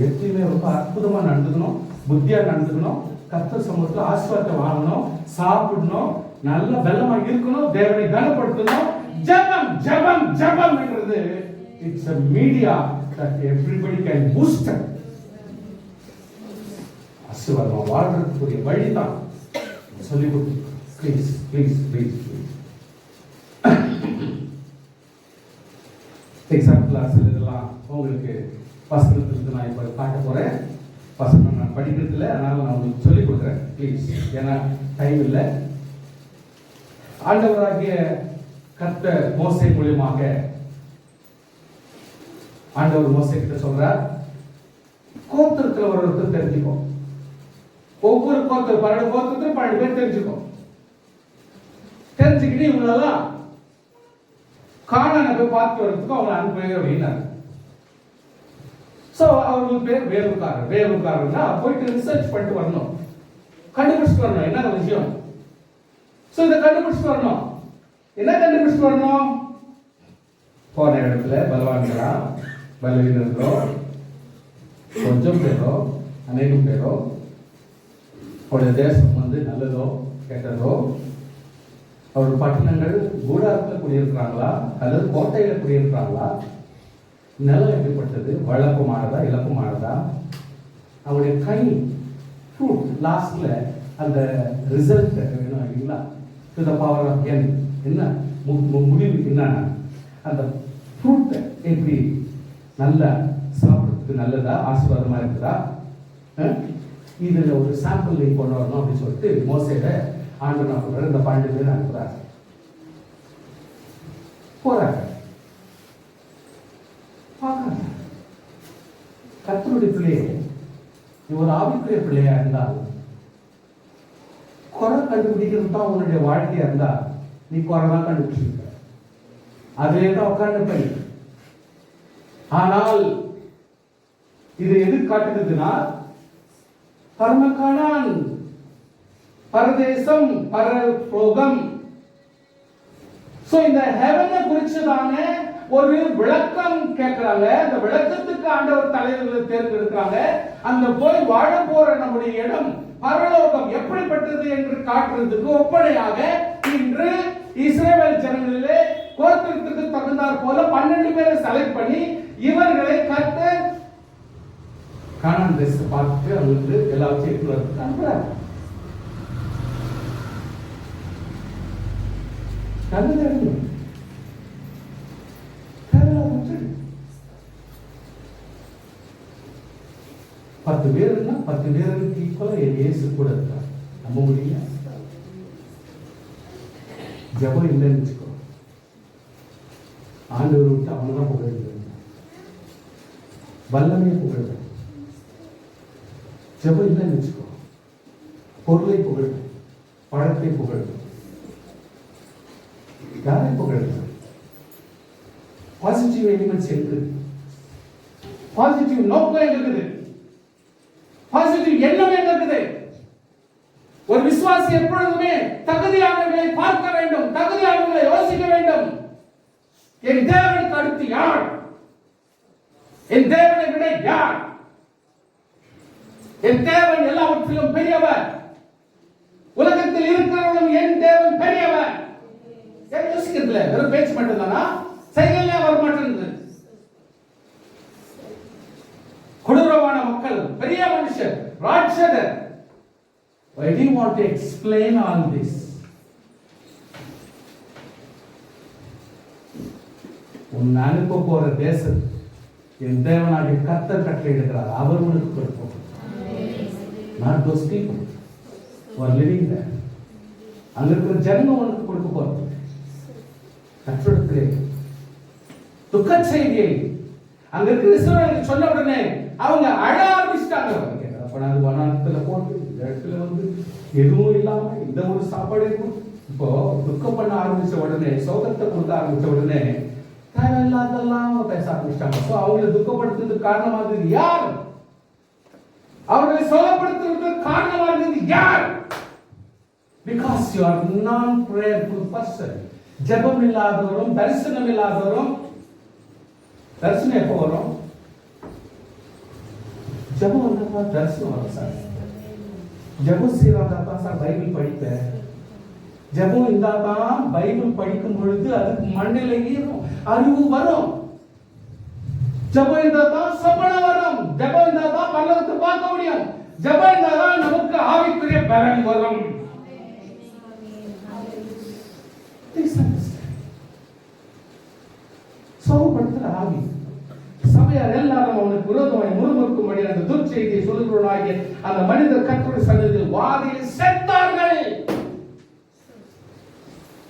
எப்பயுமே ரொம்ப அற்புதமா நடந்துக்கணும், புத்தியா நடந்துக்கணும், கர்த்தர் சமூகத்தில் ஆசீர்வாதத்தை வாங்கணும், சாப்பிடணும், நல்ல பலமா இருக்கணும், தேவனை கனப்படுத்தணும். ஜெபம் ஜெபம் ஜெபம் என்றது it's a media that everybody can boost. ஆசீர்வாதமா வாழ்றதுக்குரிய வழிதான் சொல்லி கொடுத்து. Please please please please example class இதெல்லாம் உங்களுக்கு வசனத்திலிருந்து நான் இப்போ காட்ட போறேன். வசனம் நான் படிக்கிறதுல, அதனால நான் உங்களுக்கு சொல்லிக் கொடுக்குறேன் ப்ளீஸ், ஏன்னா டைம் இல்லை. ஆண்டவராகிய கர்த்தர் மோசே மூலியமாக ஆண்டவர் மோசே கிட்ட சொல்றார், கோத்திரத்தில் ஒருத்தர் தெரிஞ்சுக்கோ, ஒவ்வொரு கோத்திரம் 12 கோத்திரத்தில் 12 பேர் தெரிஞ்சுக்கோ. தெரிஞ்சுக்கிட்டு இவங்களெல்லாம் கானானை போய் பார்த்து வர்றதுக்கு அவங்க அனுப்புவே அப்படின்னாரு. சோ அவங்களுக்கு பேர் வேவுக்காரர்னா போயிட்டு ரிசர்ச் பண்ணிட்டு வரணும், கண்டுபிடிச்சிட்டு வரணும் என்ன விஷயம். சோ இதை கண்டுபிடிச்சிட்டு வரணும். என்ன கண்டுபிடிச்சிட்டு வரணும்? போன இடத்துல பலவான்களா பலவீனர்களோ கொஞ்சம் பேரோ அநேகம் பேரோ அவருடைய தேசம் நல்லதோ கெட்டதோ, அவருடைய பட்டணங்கள் கூடாரத்தில் குடியிருக்கிறாங்களா அல்லது கோட்டையில குடியிருக்கிறாங்களா, நிலம் எப்படிப்பட்டது, வழக்கமானதா இழப்புமானதா, அவருடைய கனி ஃப்ரூட் லாஸ்ட்ல அந்த ரிசல்ட் வேணும் இல்லைங்களா, to the power of n என்ன முடிவு என்னன்னா அந்த ஃப்ரூட் எப்படி நல்ல சாப்பிட்றதுக்கு நல்லதா ஆசீர்வாதமா இருக்குதா, இதுல ஒரு சாம்பிள் நீங்க கொண்டு வரணும் அப்படின்னு சொல்லிட்டு மோசேல ஆண்டவர் என்ன பண்றாரு, இந்த 12 பேர் அனுப்புறாரு. போறாங்க, கர்த்தருடைய பிள்ளையே, ஒரு ஆவிக்குரிய பிள்ளையா இருந்தால் குறை கண்டுபிடிக்கிறது தான் உன்னுடைய வாழ்க்கையா இருந்தா நீ குறை தான் கண்டுபிடிச்சிருக்க, அதுவே தான் உட்கார்ந்து போய். ஆனால் இது எது காட்டுதுன்னா பரமகானான், பரதேசம், பரலோகம். சோ இந்த ஹெவனை குறிச்சதான ஒரு விளக்கம் கேட்கிறாங்க. அந்த விளக்கத்துக்கு ஆண்டவர் தலைவர்களை தேர்ந்தெடுக்கிறாங்க. அந்த போய் வாழ போற நம்முடைய இடம் பரலோகம் எப்படிப்பட்டது என்று காட்டுறதுக்கு ஒப்பனையாக இன்று இஸ்ரவேல் ஜனங்களிலே கோத்திரத்துக்கு தகுந்தாற் போல 12 பேரை செலக்ட் பண்ணி இவர்களை கர்த்தர் கானான் தேசத்தை பார்த்து அவங்களுக்கு எல்லாத்தையும் எடுத்து அனுப்புறாரு. பத்து பேருன்னா 10 பேருக்கு ஈக்குவலா இயேசு கூட இருக்கார். நம்ப முடியல. ஜெபம் இல்லைன்னு வச்சுக்கோ, ஆண்டவர் விட்டு அவனதான் புகழ்ந்து வல்லமையை புகழ்ந்த. ஜெபம் இல்லைன்னு வச்சுக்கோ, பொருளை புகழ்ந்த, பழத்தை புகழ்ந்த, யாரை புகழ்ந்த. பாசிட்டிவ் எலிமெண்ட்ஸ் இருக்குது, பாசிட்டிவ் நோக்கம் இருக்குது, பாசிட்டிவ் எண்ணம் இருக்குது. ஒரு விசுவாசி எப்பொழுதுமே தகுதியானவர்களை பார்க்க வேண்டும், தகுதியானவர்களை யோசிக்க வேண்டும். என் தேவனுக்கு அடுத்து யார்? என் தேவனை விட யார்? என் தேவன் எல்லாவற்றிலும் பெரியவர். உலகத்தில் இருக்கிறவனும் என் தேவன் பெரியவர். யோசிக்கிறதுல வெறும் பேச்சு மட்டும் தானா? செயலே வர மாட்டேங்குது. கொடூரமான மக்கள், பெரிய மனுஷர், ராட்சதர். Why do you want to explain all this? உன் அனுப்ப போற தேசம் என் தேவனாகிய கர்த்தர் கட்டளையிடுகிறார். அவர் உனக்கு கொடுப்போம். Not those people who are living there. அங்க இருக்கிற ஜனங்க உனக்கு கொடுக்க போறது. கர்த்தருடைய துக்க செய்தியை அங்க இருக்கிற இஸ்ரவேலர்கள் சொன்ன உடனே அவங்க அழ ஆரம்பிச்சிட்டாங்க. அப்ப நான் வனாந்தரத்துல போட்டு இந்த இடத்துல வந்து எதுவும் இல்லாம இந்த ஒரு சாப்பாடு இருக்கும். இப்போ துக்கம் பண்ண ஆரம்பிச்ச உடனே, சோகத்தை கொடுக்க ஆரம்பிச்ச உடனே தேவையில்லாதெல்லாம் பேச ஆரம்பிச்சிட்டாங்க. அவங்களை துக்கப்படுத்துறதுக்கு காரணமா இருந்தது யார்? அவர்களை சோகப்படுத்துறதுக்கு காரணமா இருந்தது யார்? Because you are non-prayerful person. ஜெபம் இல்லாதவரும் தரிசனம் இல்லாதவரும். தரிசனம் எப்போ வரும்? ஜெபம் வந்தா தரிசனம் வரும் சார். ஜெபம் செய்வாங்க சார் பைபிள் படிப்பேன். ஜெபம் இருந்தாதான் பைபிள் படிக்கும் பொழுது அதுக்கு மண்ணில ஏறும், அறிவு வரும். ஜெபம் இருந்தாதான் சபனம் வரும். ஜெபம் இருந்தாதான் பரலோகத்தை பார்க்க முடியும். ஜெபம் இருந்தாதான் நமக்கு ஆவிக்குரிய பலன் வரும். சோகப்படுத்துற ஆவி சபையார் எல்லாரும் அவனுக்கு விரோதமாய் முறுமுறுக்கும்படி அந்த துர்ச்செய்தியை சொல்லுகிறவனாகிய அந்த மனிதர் கர்த்தருடைய சன்னதியில் வாதியில் செத்தார்கள்.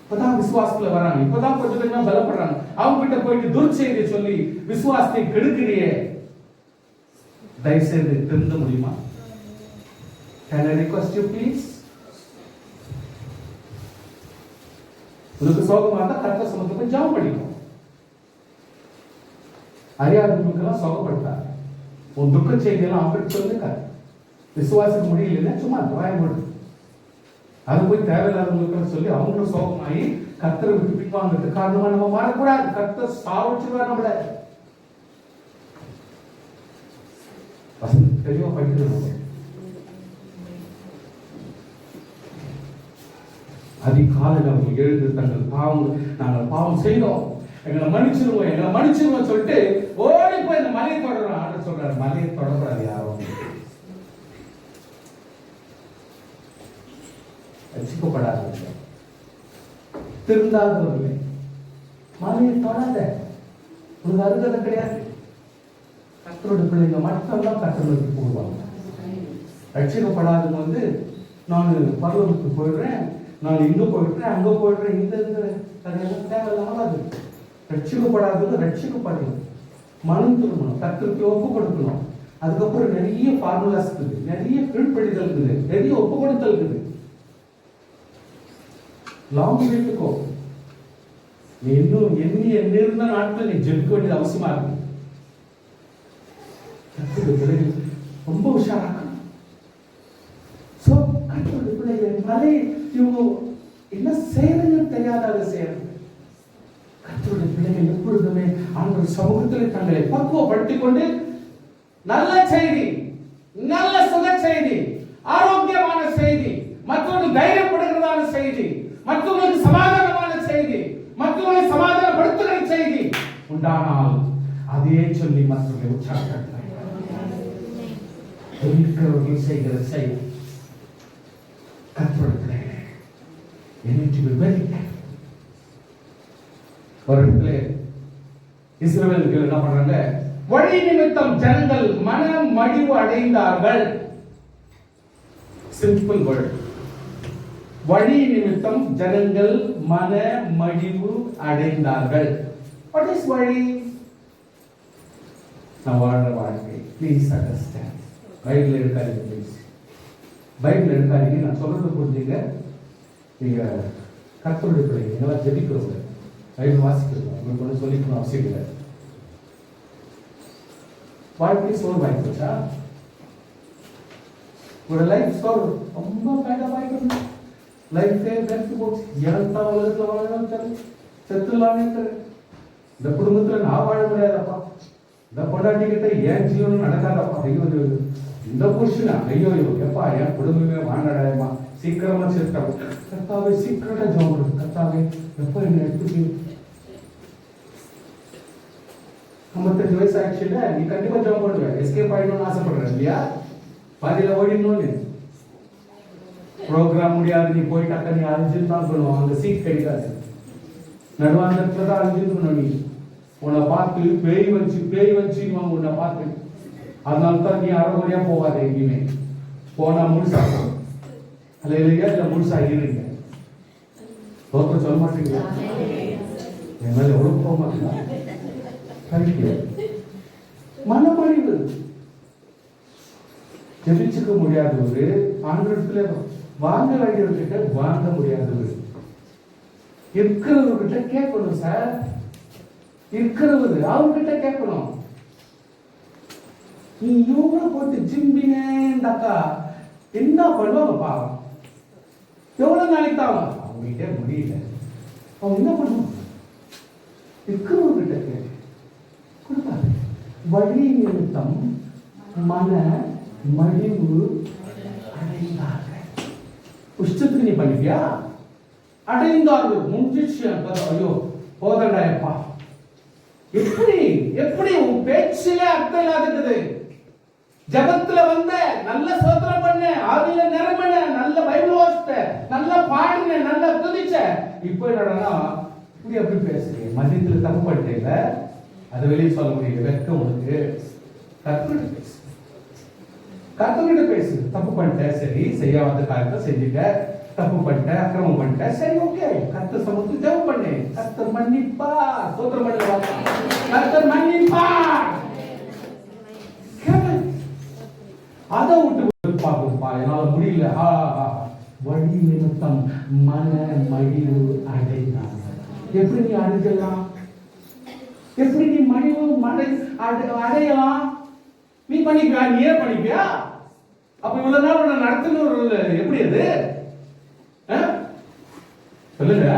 இப்பதான் விசுவாசத்துல வராங்க, இப்பதான் கொஞ்சம் கொஞ்சமா பலப்படுறாங்க. அவங்க கிட்ட போயிட்டு துர்ச்செய்தியை சொல்லி விசுவாசத்தை கெடுக்கிறியே, தயவு செய்து திருந்த முடியுமா? Can I request you please? உனக்கு சோகமா இருந்தா கர்த்தர் சமூகத்துல போய் ஜெபம் பண்ணிக்கோ. அறியாதவங்களுக்கெல்லாம் சோகப்படுத்தார். உன் துக்க செய்தியெல்லாம் அப்படி சொல்லுங்க. விசுவாசிக்க முடியலன்னா சும்மா வாய்மொழி. அது போய் தேவையில்லாதவங்களுக்கு சொல்லி அவங்களும் சோகமாயி கர்த்தரை விட்டு பின்வாங்கிறதுக்கு காரணமா நம்ம மாறக்கூடாது. கர்த்தர் சாவச்சிருவார் நம்மள. தெளிவா படிக்கிறது. அதிகாலையில் அவங்க எழுந்து தங்கள் நாங்கள் பாவம் செய்தோம், எங்களை மன்னிச்சிருவோம் சொல்லிட்டு ஓடி போய் இந்த மலையை தொடர்றோம். ஆண்டு சொல்றாரு, மலையை தொடக்கூடாது யாரும். ரட்சிக்கப்படாதவர்கள், திருந்தாதவர்கள் மலையை தொடாத. உனக்கு அருகதை கிடையாது. கர்த்தருடைய பிள்ளைங்க மட்டும்தான் கர்த்தருக்கு போடுவாங்க. ரட்சிக்கப்படாதவங்க வந்து நான் பரலோகத்துக்கு போயிடுறேன், நான் இங்க போயிடுறேன், அங்க போயிடுறேன், இந்த கதையெல்லாம் தேவையில்லாம. ரட்சிக்கப்படாதவங்க ரட்சிக்கப்படணும், மனம் திரும்பணும், கர்த்தருக்கு ஒப்பு கொடுக்கணும். அதுக்கப்புறம் நிறைய ஃபார்முலாஸ் இருக்குது, நிறைய கீழ்ப்படிதல் இருக்குது, நிறைய ஒப்பு கொடுத்தல் இருக்குது. லாங் வீட்டுக்கோ நீ இன்னும் எண்ணிருந்த நாட்கள் நீ ஜெபிக்க வேண்டியது அவசியமா இருக்கு. ரொம்ப உஷாராக்கணும். கர்த்தருடைய பிள்ளைகள் மலை இவங்க என்ன செய்யறதுன்னு தெரியாத செய்யறது. கர்த்தருடைய பிள்ளைகள் எப்பொழுதுமே ஆண்டவர் சமூகத்தில் தங்களை பக்குவப்படுத்திக் கொண்டு நல்ல செய்தி, நல்ல சுக செய்தி, ஆரோக்கியமான செய்தி, மற்றவர்கள் தைரியப்படுகிறதான செய்தி, மற்றவர்களுக்கு சமாதானமான செய்தி, மற்றவர்களை சமாதானப்படுத்துகிற செய்தி உண்டானால் அதே சொல்லி மற்றவர்களை உற்சாகப்படுத்த இருக்கிறவர்கள் செய்கிற செய்தி. கர்த்தருடைய ஒரு இடத்துல இஸ்ரவேலர்கள் என்ன பண்றாங்க? வழி நிமித்தம் ஜனங்கள் மன மடிவு அடைந்தார்கள். Simple word. வழி நிமித்தம் ஜனங்கள் மன மடிவு அடைந்தார்கள். What is வழி? நான் வாழ்ற வாழ்க்கை. Please understand. பைபிள் எடுக்காதீங்க ப்ளீஸ். பைபிள் எடுக்காதீங்க. நான் சொல்றது புரிஞ்சுங்க. நீங்க கர்த்தருடைய பிள்ளைங்க எல்லாம் ஜெபிக்கிறவங்க, பைபிள் வாசிக்கிறவங்க, உங்களுக்கு ஒன்று சொல்லிக்கணும் அவசியம் இல்லை. வாழ்க்கை சோறு வாய்ப்போச்சா? ஒரு லைஃப் ஸ்டோர் ரொம்ப பேண்டா வாய்க்கணும். லைஃபே வெறுத்து போச்சு. இறந்தா உலகத்தில் வாழணும், செத்துலான்னு இந்த குடும்பத்துல நான் வாழ முடியாதப்பா, இந்த பொண்டாட்டிக்கிட்ட ஏன் ஜீவனம் நடக்காதப்பா, ஐயோ இந்த புருஷனா, ஐயோ எப்பா என் குடும்பமே வாண்டாடாயம்மா, சீக்கிரமா சேர்த்தாங்க. கர்த்தாவே சீக்கிரமா ஜெபம் பண்ணுங்க. கர்த்தாவே எப்போ என்ன எடுத்துக்கு 58 வயசு ஆச்சுல, நீ கண்டிப்பா ஜெபம் பண்ணுவ. எஸ்கேப் ஆயிடணும்னு ஆசைப்படுற இல்லையா? பாதியில ஓடிடணும்னு ப்ரோக்ராம் முடியாது, நீ போயிட்டாக்க நீ அழிஞ்சுன்னு தான் சொல்லுவோம். அங்க சீட் கிடைக்காது, நடுவாந்தத்துல தான் அழிஞ்சுன்னு நீ. உன்னை பார்த்து பேய் வச்சு உன்னை பார்த்து. அதனால தான் நீ அறகுறையா போகாத எங்கேயுமே. போனா முழுசா இல்லையா, இல்ல முழுசா இருங்க. தோற்ற சொல்ல மாட்டீங்களா? என் மேல எவ்வளவு போக மாட்டீங்களா? மனமழிவு. ஜெபிச்சுக்க முடியாதவரு, ஆண்டவரத்துல வாங்க வேண்டியவர்கிட்ட வாங்க முடியாதவரு, இருக்கிறவர்கிட்ட கேட்கணும். சார் இருக்கிறவரு அவர்கிட்ட கேட்கணும். நீ இவங்களை போட்டு ஜிம்பினேண்டாக்கா என்ன பண்ணுவாங்கப்பா? எவ்வளவு நாளைக்கு தான் அவங்ககிட்ட முடியல, அவங்க என்ன பண்ணுவாங்க? இருக்கிறவர்கிட்ட கேட்க கொடுப்பாரு. வழி நிமித்தம் மன மடிவு அடைந்தார்கள். புஷ்டத்துக்கு நீ பண்ணிப்பியா? அடைந்தார்கள். முடிஞ்சிச்சு. ஐயோ போதடாயப்பா. எப்படி உன் பேச்சுல அர்த்தம் இல்லாதது? ஜபத்துல வந்த நல்ல சோத்திரம் பண்ண, ஆவியில நிரம்பின, நல்ல பைபிள் வாசித்த, நல்ல பாடின, நல்ல துதிச்ச. இப்போ என்னடா இப்படி அப்படி பேசுறீங்க? மதியத்துல தப்பு பண்ணிட்டீங்க, அதை வெளியே சொல்ல முடியல. வெட்கம் உனக்கு. கத்துக்கிட்ட பேசு. தப்பு பண்ணிட்டேன், சரி, செய்யாத காரியத்தை செஞ்சுட்ட, தப்பு பண்ணிட்டேன், அக்கிரமம் பண்ணிட்டேன், சரி ஓகே, கர்த்தர் சமூகத்துக்கு ஜெபம் பண்ணு. கர்த்தர் மன்னிப்பா. சோத்திரம் பண்ணுங்க. கர்த்தர் மன்னிப்பா. அதை விட்டு பார்ப்போம்ப்பா, என்னால முடியல. வழி நிமித்தம் மன மடிவு அடைந்தாங்க. எப்படி நீ அடைஞ்சிடலாம்? எப்படி நீ அடையலாம்? நீ பண்ணிப்பியா? நீயே பண்ணிப்பியா? அப்ப இவ்வளவு நாள் உன்னை நடத்துன்னு எப்படி அது? சொல்லுங்க.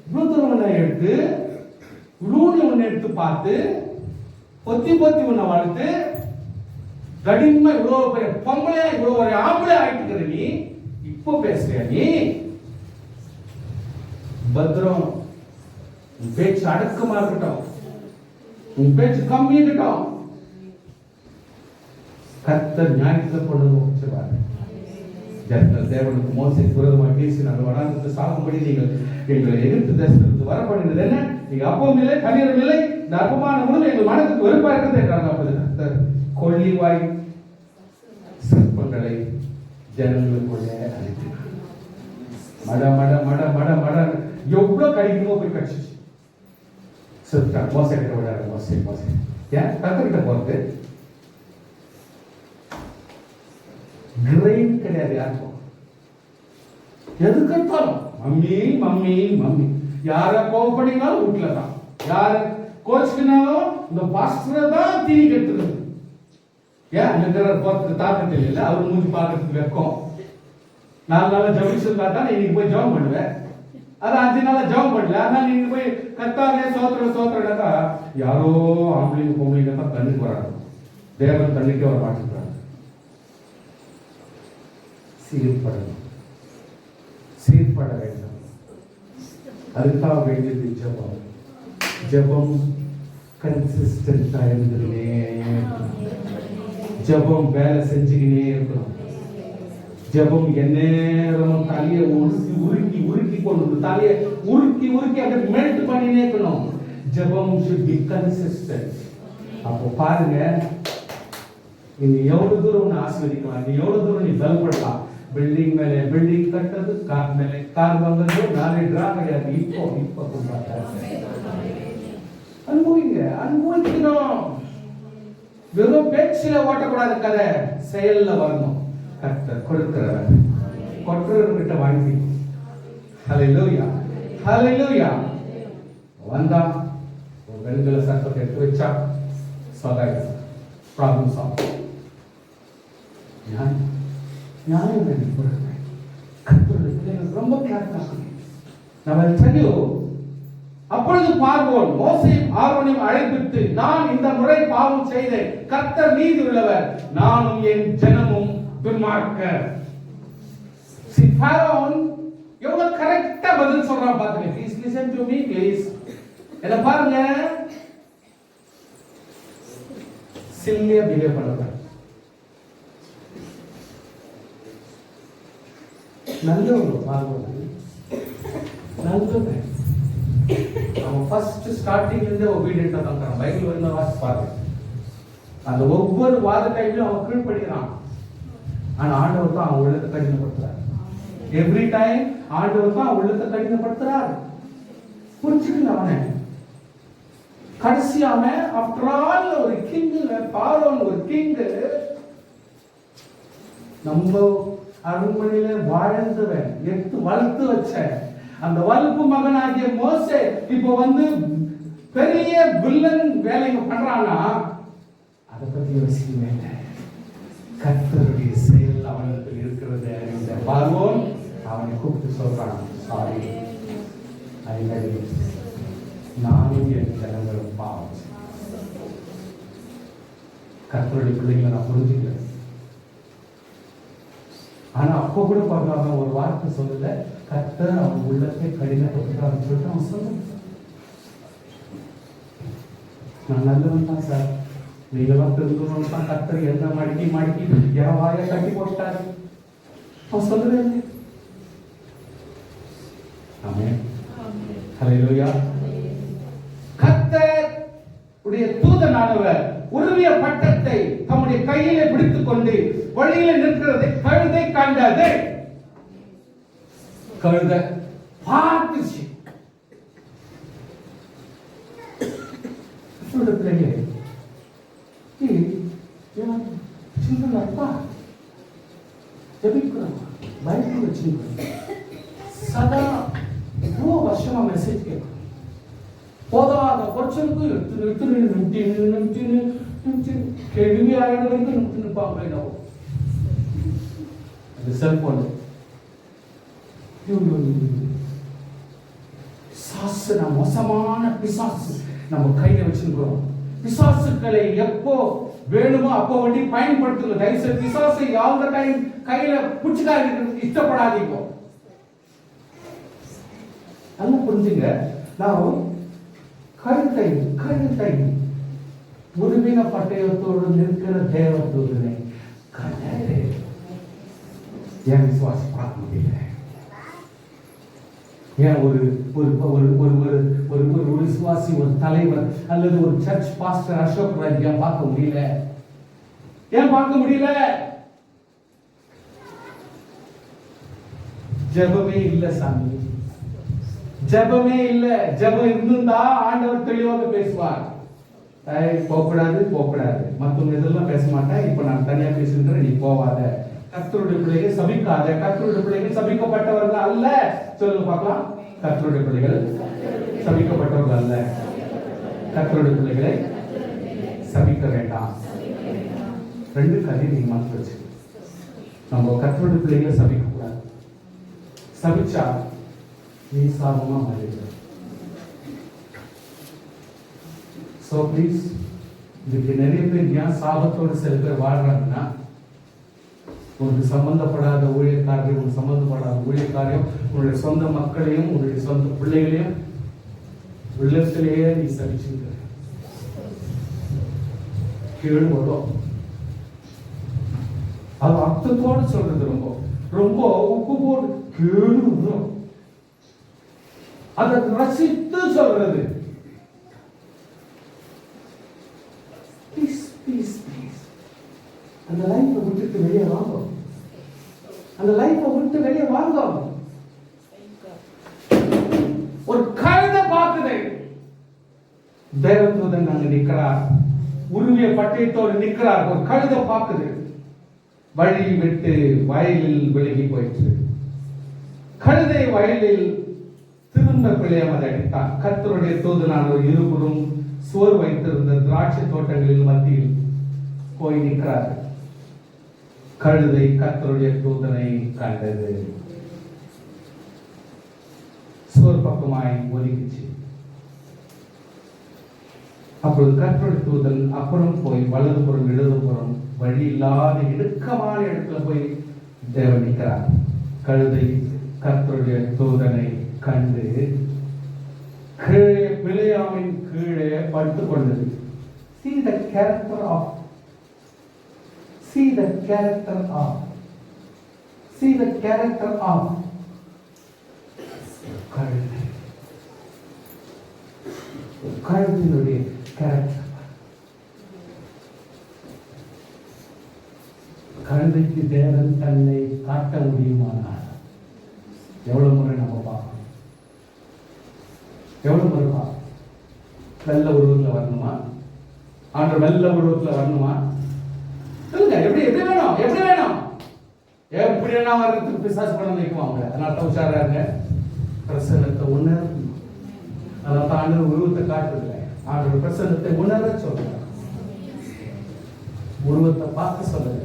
இவ்வளவு தூரம் உன்னை எடுத்து, உன்னை எடுத்து பார்த்து, பொத்தி உன்னை வளர்த்து, கடினமா இவ்வளவு பெரிய பொம்பளையா, இவ்வளவு ஒரு ஆம்பளை ஆயிட்டு நீ இப்போ பேசுறியா? நீ பத்திரம். உன் பேச்சு அடக்கமா இருக்கட்டும், உன் பேச்சு கம்மி இருக்கட்டும். கர்த்தர் நியாயத்தை கொண்டு வச்சிருவாரு. ஜனங்கள் தேவனுக்கு மோசேக்கு விரோதமாக பேசினாங்க. வனாந்தரத்தை சாகும்படி நீங்கள் எங்களை எதிர்த்து தேசத்திலிருந்து வர பண்ணினது என்ன? நீங்க அப்பவும் இல்லை, கண்ணீரும் இல்லை, இந்த அப்பமான உணவு எங்கள் மனதுக்கு வெறுப்பா இருக்கிறது என்றாங்க. அப்போது கர்த்தர் கொள்ளிவாய் சிற்பங்களை ஜனங்களுக்குள்ளே அழைத்தார். மட மட மட மட மட எவ்வளவு கடிக்கணுமோ போய் கடிச்சிச்சு. செத்துட்டாங்க. மோசே கிட்ட விடாரு. மோசே ஏன் கர்த்தர்கிட்ட போறது? கிரெயின் கிடையாது யாருக்கும். எது கேட்டாலும் மம்மி மம்மி மம்மி. யார கோவப்படினாலும் வீட்டுல தான், யார கோச்சுக்கினாலும் இந்த பாஸ்டரை தான் தீனி கட்டுறது. ஏன் இருக்கிற போறதுக்கு தாக்கத்து இல்லை, அவர் மூஞ்சி பார்க்கறதுக்கு வெக்கம். 4 நாளா ஜபிச்சிருந்தா தான் இன்னைக்கு போய் ஜெபம் பண்ணுவேன். அது 5 நாளா ஜெபம் பண்ணல, அதனால நீங்க போய் கர்த்தாவே சோத்திரனாக்கா யாரோ ஆம்பளைங்க பொம்பளைங்க தான் தண்ணிக்கு வராங்க. தேவன் தண்ணிக்கே வர மாட்டேங்கிறாங்க. சீர்பட வேண்டும். அதுக்காக வேண்டியது ஜெபம். ஜெபம் கன்சிஸ்டன்டா இருந்துகிட்டே, ஜெபம் வேலை செஞ்சுக்கினே இருக்கணும். ஜெபம் எந்நேரமும் தலையை உருக்கி கொண்டு, தலையை உருக்கி அதை மெல்ட் பண்ணினே இருக்கணும். ஜெபம் should be consistent. அப்போ பாருங்க, நீ எவ்வளவு தூரம் உன்னை ஆசீர்வதிக்கலாம், நீ எவ்வளவு தூரம் நீ பலப்படலாம். பில்டிங் மேலே பில்டிங் கட்டது, கார் மேலே கார் வாங்குறது, நாளை டிரா கிடையாது. இப்போ அனுபவிக்கணும். வெறும் பேச்சில ஓட்டக்கூடாது, கதை செயல்ல வரணும். கர்த்தர் கொடுக்கிறவர் கொற்றவர்கிட்ட வாங்கி. ஹல்லேலூயா ஹல்லேலூயா. வந்தா ஒரு வெண்கல சட்டத்தை எடுத்து வச்சா சொல்லாய் ப்ராப்ளம் சால்வ். நியாயம் கர்த்தருக்கு ரொம்ப கேர்ஃபுல்லா நம்ம தெரியும். அப்பொழுது பார்வோன் மோசேயும் ஆரோனையும் அழைப்பித்து, நான் இந்த முறை பாவம் செய்தேன், கர்த்தர் நீதி உள்ளவர், நானும் என் ஜனமும் துன்மார்க்கர். பார்வோன் எவ்வளவு கரெக்டா பதில் சொல்றான் பாருங்க. Please listen to me please. என்ன பாருங்க, சில்லியா பிஹேவ் பண்றான். நல்லவங்க பார்வோன், நல்லவங்க. அவன் ஃபர்ஸ்ட் ஸ்டார்டிங்ல இருந்தே ஒபீடியன்ட்டா தான் இருக்கான். பைபிள் வந்த வாசி பாருங்க. அந்த ஒவ்வொரு வாத டைம்லயும் அவன் கீழ்ப்படுகிறான். ஆனா ஆண்டவர் தான் அவன் உள்ளத்தை கடினப்படுத்துறார். எவ்ரி டைம் ஆண்டவர் தான் உள்ளத்தை கடினப்படுத்துறார். புரிஞ்சுக்கல அவனை. கடைசி அவன் ஆஃப்டர் ஆல் ஒரு கிங், பார்வோன் ஒரு கிங். நம்ம அரண்மனையில வாழ்ந்தவன், எடுத்து வளர்த்து வச்ச அந்த வளர்ப்பு மகனாகிய மோசே இப்போ வந்து பெரிய வில்லன் வேலைங்க பண்றானா, அதை பத்தி யோசிக்கவே இல்லை. கர்த்தருடைய செயல் அவனுக்கு இருக்கிறது. இந்த பார்வோன் அவனை கூப்பிட்டு சொல்றான், சாரி நானும் என் ஜனங்களும் பாவம். கர்த்தருடைய பிள்ளைங்களை நான் புரிஞ்சுக்கிறேன். ஆனா அப்போ கூட பார்க்காம ஒரு வார்த்தை சொல்லல, கர்த்தர் அவன் உள்ளத்தை கடினப்படுத்துறான்னு சொல்லிட்டு அவன் சொல்ல, நான் நல்லவன் தான் சார், நீங்களாம் திருந்தணும் தான் கர்த்தர் என்ன மடக்கி மடக்கி என் வாயை கட்டி போட்டாரு அவன் சொல்லவே. ஆமென், ஹல்லேலூயா. கர்த்தர் உடைய தூதனானவர் உருவிய பட்டத்தை தம்முடைய கையிலே பிடித்துக் கொண்டு வழியில நிற்கிறதை கழுதை கண்டது. கழுதை பார்த்துச்சு. சின்னப்பா ஜெபிக்கிறோம், பைபிள் வச்சிருக்கோம், சதா இவ்வளோ வருஷமா மெசேஜ் கேட்கணும். போதாத குறைச்சலுக்கு கேள்வி ஆயிரம் வரைக்கும் நிற்பாங்க. செல்போன் மோசமான பிசாசு நம்ம கையில வச்சிருக்கிறோம். பிசாசுக்களை எப்போ வேணுமோ அப்போ வண்டி பயன்படுத்துங்க. தயவுசெய்து பிசாசை யாவது டைம் கையில பிடிச்சுக்காக இஷ்டப்படாதீங்க. நல்லா புரிஞ்சுங்க. நான் கழுத்தை கழுத்தை உருவின பட்டயத்தோடு நிற்கிற தேவதூதனை கண்டது. ஏன் விசுவாசி பார்க்க முடியல? ஏன் ஒரு ஒரு ஒரு ஒரு ஒரு விசுவாசி, ஒரு தலைவர் அல்லது ஒரு சர்ச் பாஸ்டர் அசோக் ராஜ் ஏன் பார்க்க முடியல? ஏன் பார்க்க முடியல? ஜெபமே இல்ல சாமி, ஜெபமே இல்ல. ஜெபம் இருந்தா ஆண்டவர் தெளிவாக பேசுவார். போகக்கூடாது போகக்கூடாது, மற்றவங்க இதெல்லாம் பேச மாட்டேன், இப்ப நான் தனியா பேசுகிறேன், நீ போவாத. கர்த்தருடைய பிள்ளைகள் சபிக்காத. கர்த்தருடைய பிள்ளைகள் சபிக்கப்பட்டவர்கள் அல்ல. சொல்லுங்க பார்க்கலாம். கர்த்தருடைய பிள்ளைகள் சபிக்கப்பட்டவர்கள் அல்ல. கர்த்தருடைய பிள்ளைகளை சபிக்க வேண்டாம். ரெண்டு கதை நீங்க மனசு வச்சு, நம்ம கர்த்தருடைய பிள்ளைகளை சபிக்க கூடாது. சபிச்சா நீ சாபமா மாறிடுற. சோ ப்ளீஸ், இதுக்கு நிறைய பேர் ஏன் சாபத்தோடு சில பேர் வாழ்றாங்கன்னா, உனக்கு சம்பந்தப்படாத ஊழியக்காரரையும், உனக்கு சம்பந்தப்படாத ஊழியக்காரையும், உன்னுடைய சொந்த மக்களையும், உன்னுடைய சொந்த பிள்ளைகளையும் உள்ளத்திலேயே நீ சபிச்சுக்கிற. கேடு வரும். அது அர்த்தத்தோடு சொல்றது. ரொம்ப ரொம்ப உப்பு போட்டு கேடு வரும். அதை ரசித்து சொல்றது. அந்த லைஃப்பை விட்டுட்டு வெளியே வாங்க. அந்த லைஃப்பை விட்டு வெளியே வாங்க. ஒரு கழுதை பார்க்குது. தேவதூதன் அங்க நிற்கிறார், உருவிய பட்டயத்தோடு நிற்கிறார். ஒரு கழுதை பார்க்குது. வழி விட்டு வயலில் விலகி போயிற்று. கழுதை வயலில் திரும்ப பிள்ளையாமதை அடித்தார். கர்த்தருடைய தூதனானவர் இருபுறம் சோறு வைத்திருந்த திராட்சை தோட்டங்களின் மத்தியில் போய் நிற்கிறார்கள். கழுதை கர்த்தருடைய தூதனை கண்டது. சோறு பக்கமாய் ஒதுக்கிச்சு. அப்பொழுது கர்த்தருடைய தூதன் அப்புறம் போய் வலதுபுறம் இடதுபுறம் வழி இல்லாத இடுக்கமான இடத்துல போய் தேவன் நிற்கிறார். கழுதை கர்த்தருடைய தூதனை கண்டு கீழே பிழையாமின் கீழே படுத்துக் கொண்டது. See the character of கழுதை. கழுதையினுடைய கேரக்டர். கழுதைக்கு தேவன் தன்னை காட்ட முடியுமானால் எவ்வளவு முறை நம்ம பார்க்கணும்? எவ்வளவு முறை பார்க்கணும்? வெள்ள உருவத்தில் வரணுமா? ஆண்டு வெள்ள உருவத்தில் வரணுமா? சொல்லுங்க, எப்படி எப்படி வேணும்? எப்படி வேணும்? எப்படி என்ன வர்றதுக்கு பிசாசு பண்ண வைக்குவாங்க. அதனால தான் உஷாரா இருங்க. பிரசன்னத்தை உணரணும். அதனால தான் ஆண்டு உருவத்தை காட்டுறதில்லை. ஆண்டு பிரசன்னத்தை உணர சொல்றாங்க. உருவத்தை பார்க்க சொல்லல.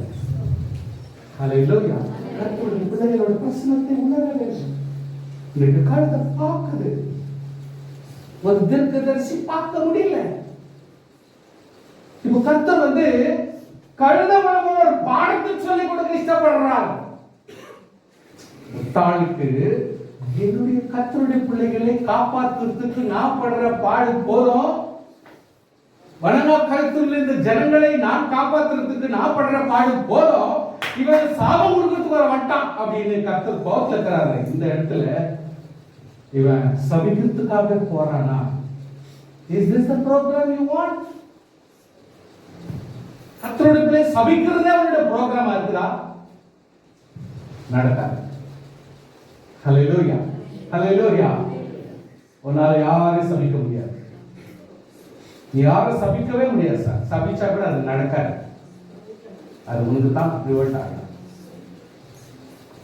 ஹல்லேலூயா. கர்த்தருடைய பிள்ளைகளோட பிரசன்னத்தை உணர வேண்டும். இன்னைக்கு கழுதை பார்க்குது. ஒரு தீர்க்கதரிசி பார்க்க முடியல. இப்போ கர்த்தர் கழுதை மூலமா ஒரு பாடத்தை சொல்லி கொடுக்க இஷ்டப்படுறார். முட்டாளுக்கு என்னுடைய கர்த்தருடைய பிள்ளைகளை காப்பாற்றுறதுக்கு நான் படுற பாடு போதும், வனமா கழுத்துல இந்த ஜனங்களை நான் காப்பாற்றுறதுக்கு நான் படுற பாடு போதும், இவன் சாபம் கொடுக்கறதுக்கு வர வட்டான் அப்படின்னு கர்த்தர் கோபத்துல இருக்கிறாரு. இந்த இடத்துல இவன் சபிக்கிறதுக்காக போறானா? Is this the programme you want? கர்த்தருடைய பிள்ளை சபிக்கிறதே அவருடைய ப்ரோக்ராமா இருக்குதா? நடக்காது. ஹல்லேலூயா, ஹல்லேலூயா. உன்னால யாரையும் சபிக்க முடியாது. நீ யாரும் சபிக்கவே முடியாது சார். சபிச்சா கூட அது நடக்காது. அது உனக்கு தான் ரிவர்ட் ஆகும்.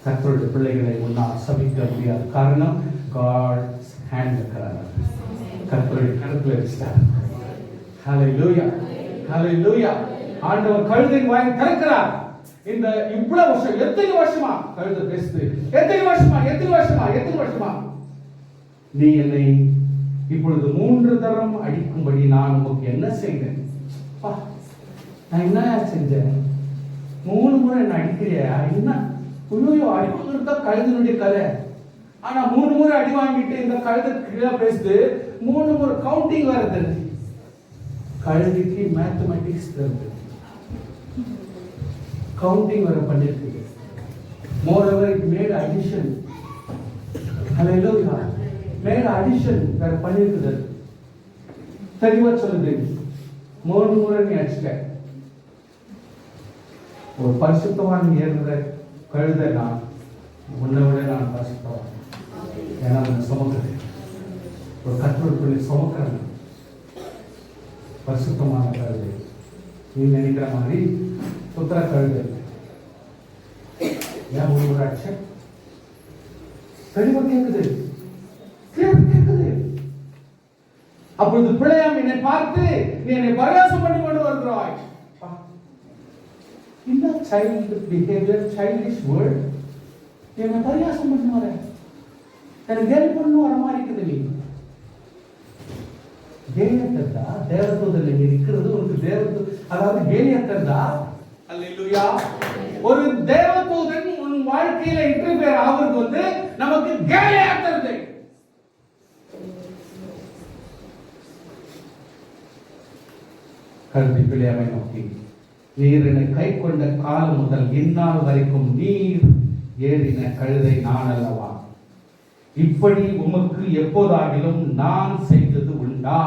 கர்த்தருடைய பிள்ளைகளை உன்னால் சபிக்க முடியாது. காரணம் God's hand இருக்கிறார். கர்த்தருடைய கரத்துல வச்சிட்டார். ஹல்லேலூயா, ஹல்லேலூயா. ஆண்டவர் கழுதையின் வாயை திறக்கிறார். இந்த இவ்வளவு வருஷம், எத்தனை வருஷமா கழுதை பேசுது? எத்தனை வருஷமா நீ என்னை இப்பொழுது 3 தரம் அடிக்கும்படி நான் உனக்கு என்ன செய்தேன்? நான் என்ன செஞ்சேன்? 3 முறை என்ன அடிக்கிறியா? என்ன ஐயோ, அடிக்கிறதா கழுதனுடைய கதை. ஆனா 3 முறை அடி வாங்கிட்டு இந்த கழுதை கீழே பேசுது. 3 முறை கவுண்டிங் வேற தெரிஞ்சு. கழுதைக்கு மேத்தமெட்டிக்ஸ் தெரிஞ்சு, கவுண்டிங் வர பண்ணிருக்கு. Moreover, it made addition. Hallelujah. Made addition வேற பண்ணிருக்குது. தெளிவா சொல்லுது. 3 முறை நீ அடிச்சிட்ட. ஒரு பரிசுத்தவான் ஏறுற கழுதை நான், உன்னை விட நான் பரிசுத்தவான். ஏன்னா நான் சுமக்கிறேன். ஒரு கர்த்தருக்குள்ளே சுமக்கிறேன். பரிசுத்தமான கழுதை. நீ நினைக்கிற மாதிரி புத்திர கழுதை. ஏன் ஒரு ஆக்ஷன் தெளிவா கேட்குது. அப்பொழுது பிள்ளையாம் என்னை பார்த்து, நீ என்னை பரியாசம் பண்ணி கொண்டு வருகிறாய். இந்த சைல்டு பிஹேவியர், சைல்டிஷ் வேர்ட். என்னை பரியாசம் பண்ணி வர, எனக்கு கேலி பண்ணு வர மாதிரி இருக்குது. நீ கேலியத்தா தேவதூதன் இங்க இருக்கிறது உனக்கு தேவதூ, அதாவது கேலியத்தா. அல்லேலூயா. ஒரு தேவதூதன் உன் வாழ்க்கையில இன்டர்ஃபியர் ஆகுறது நமக்கு கேலியாத்தது. கழுதை பிள்ளையாமை நோக்கி, நீர் என்னை கை கொண்ட காலம் முதல் இந்நாள் வரைக்கும் நீர் ஏறின கழுதை நான் அல்லவா? இப்படி உமக்கு எப்போதாகிலும் நான் செய்தது உண்டா?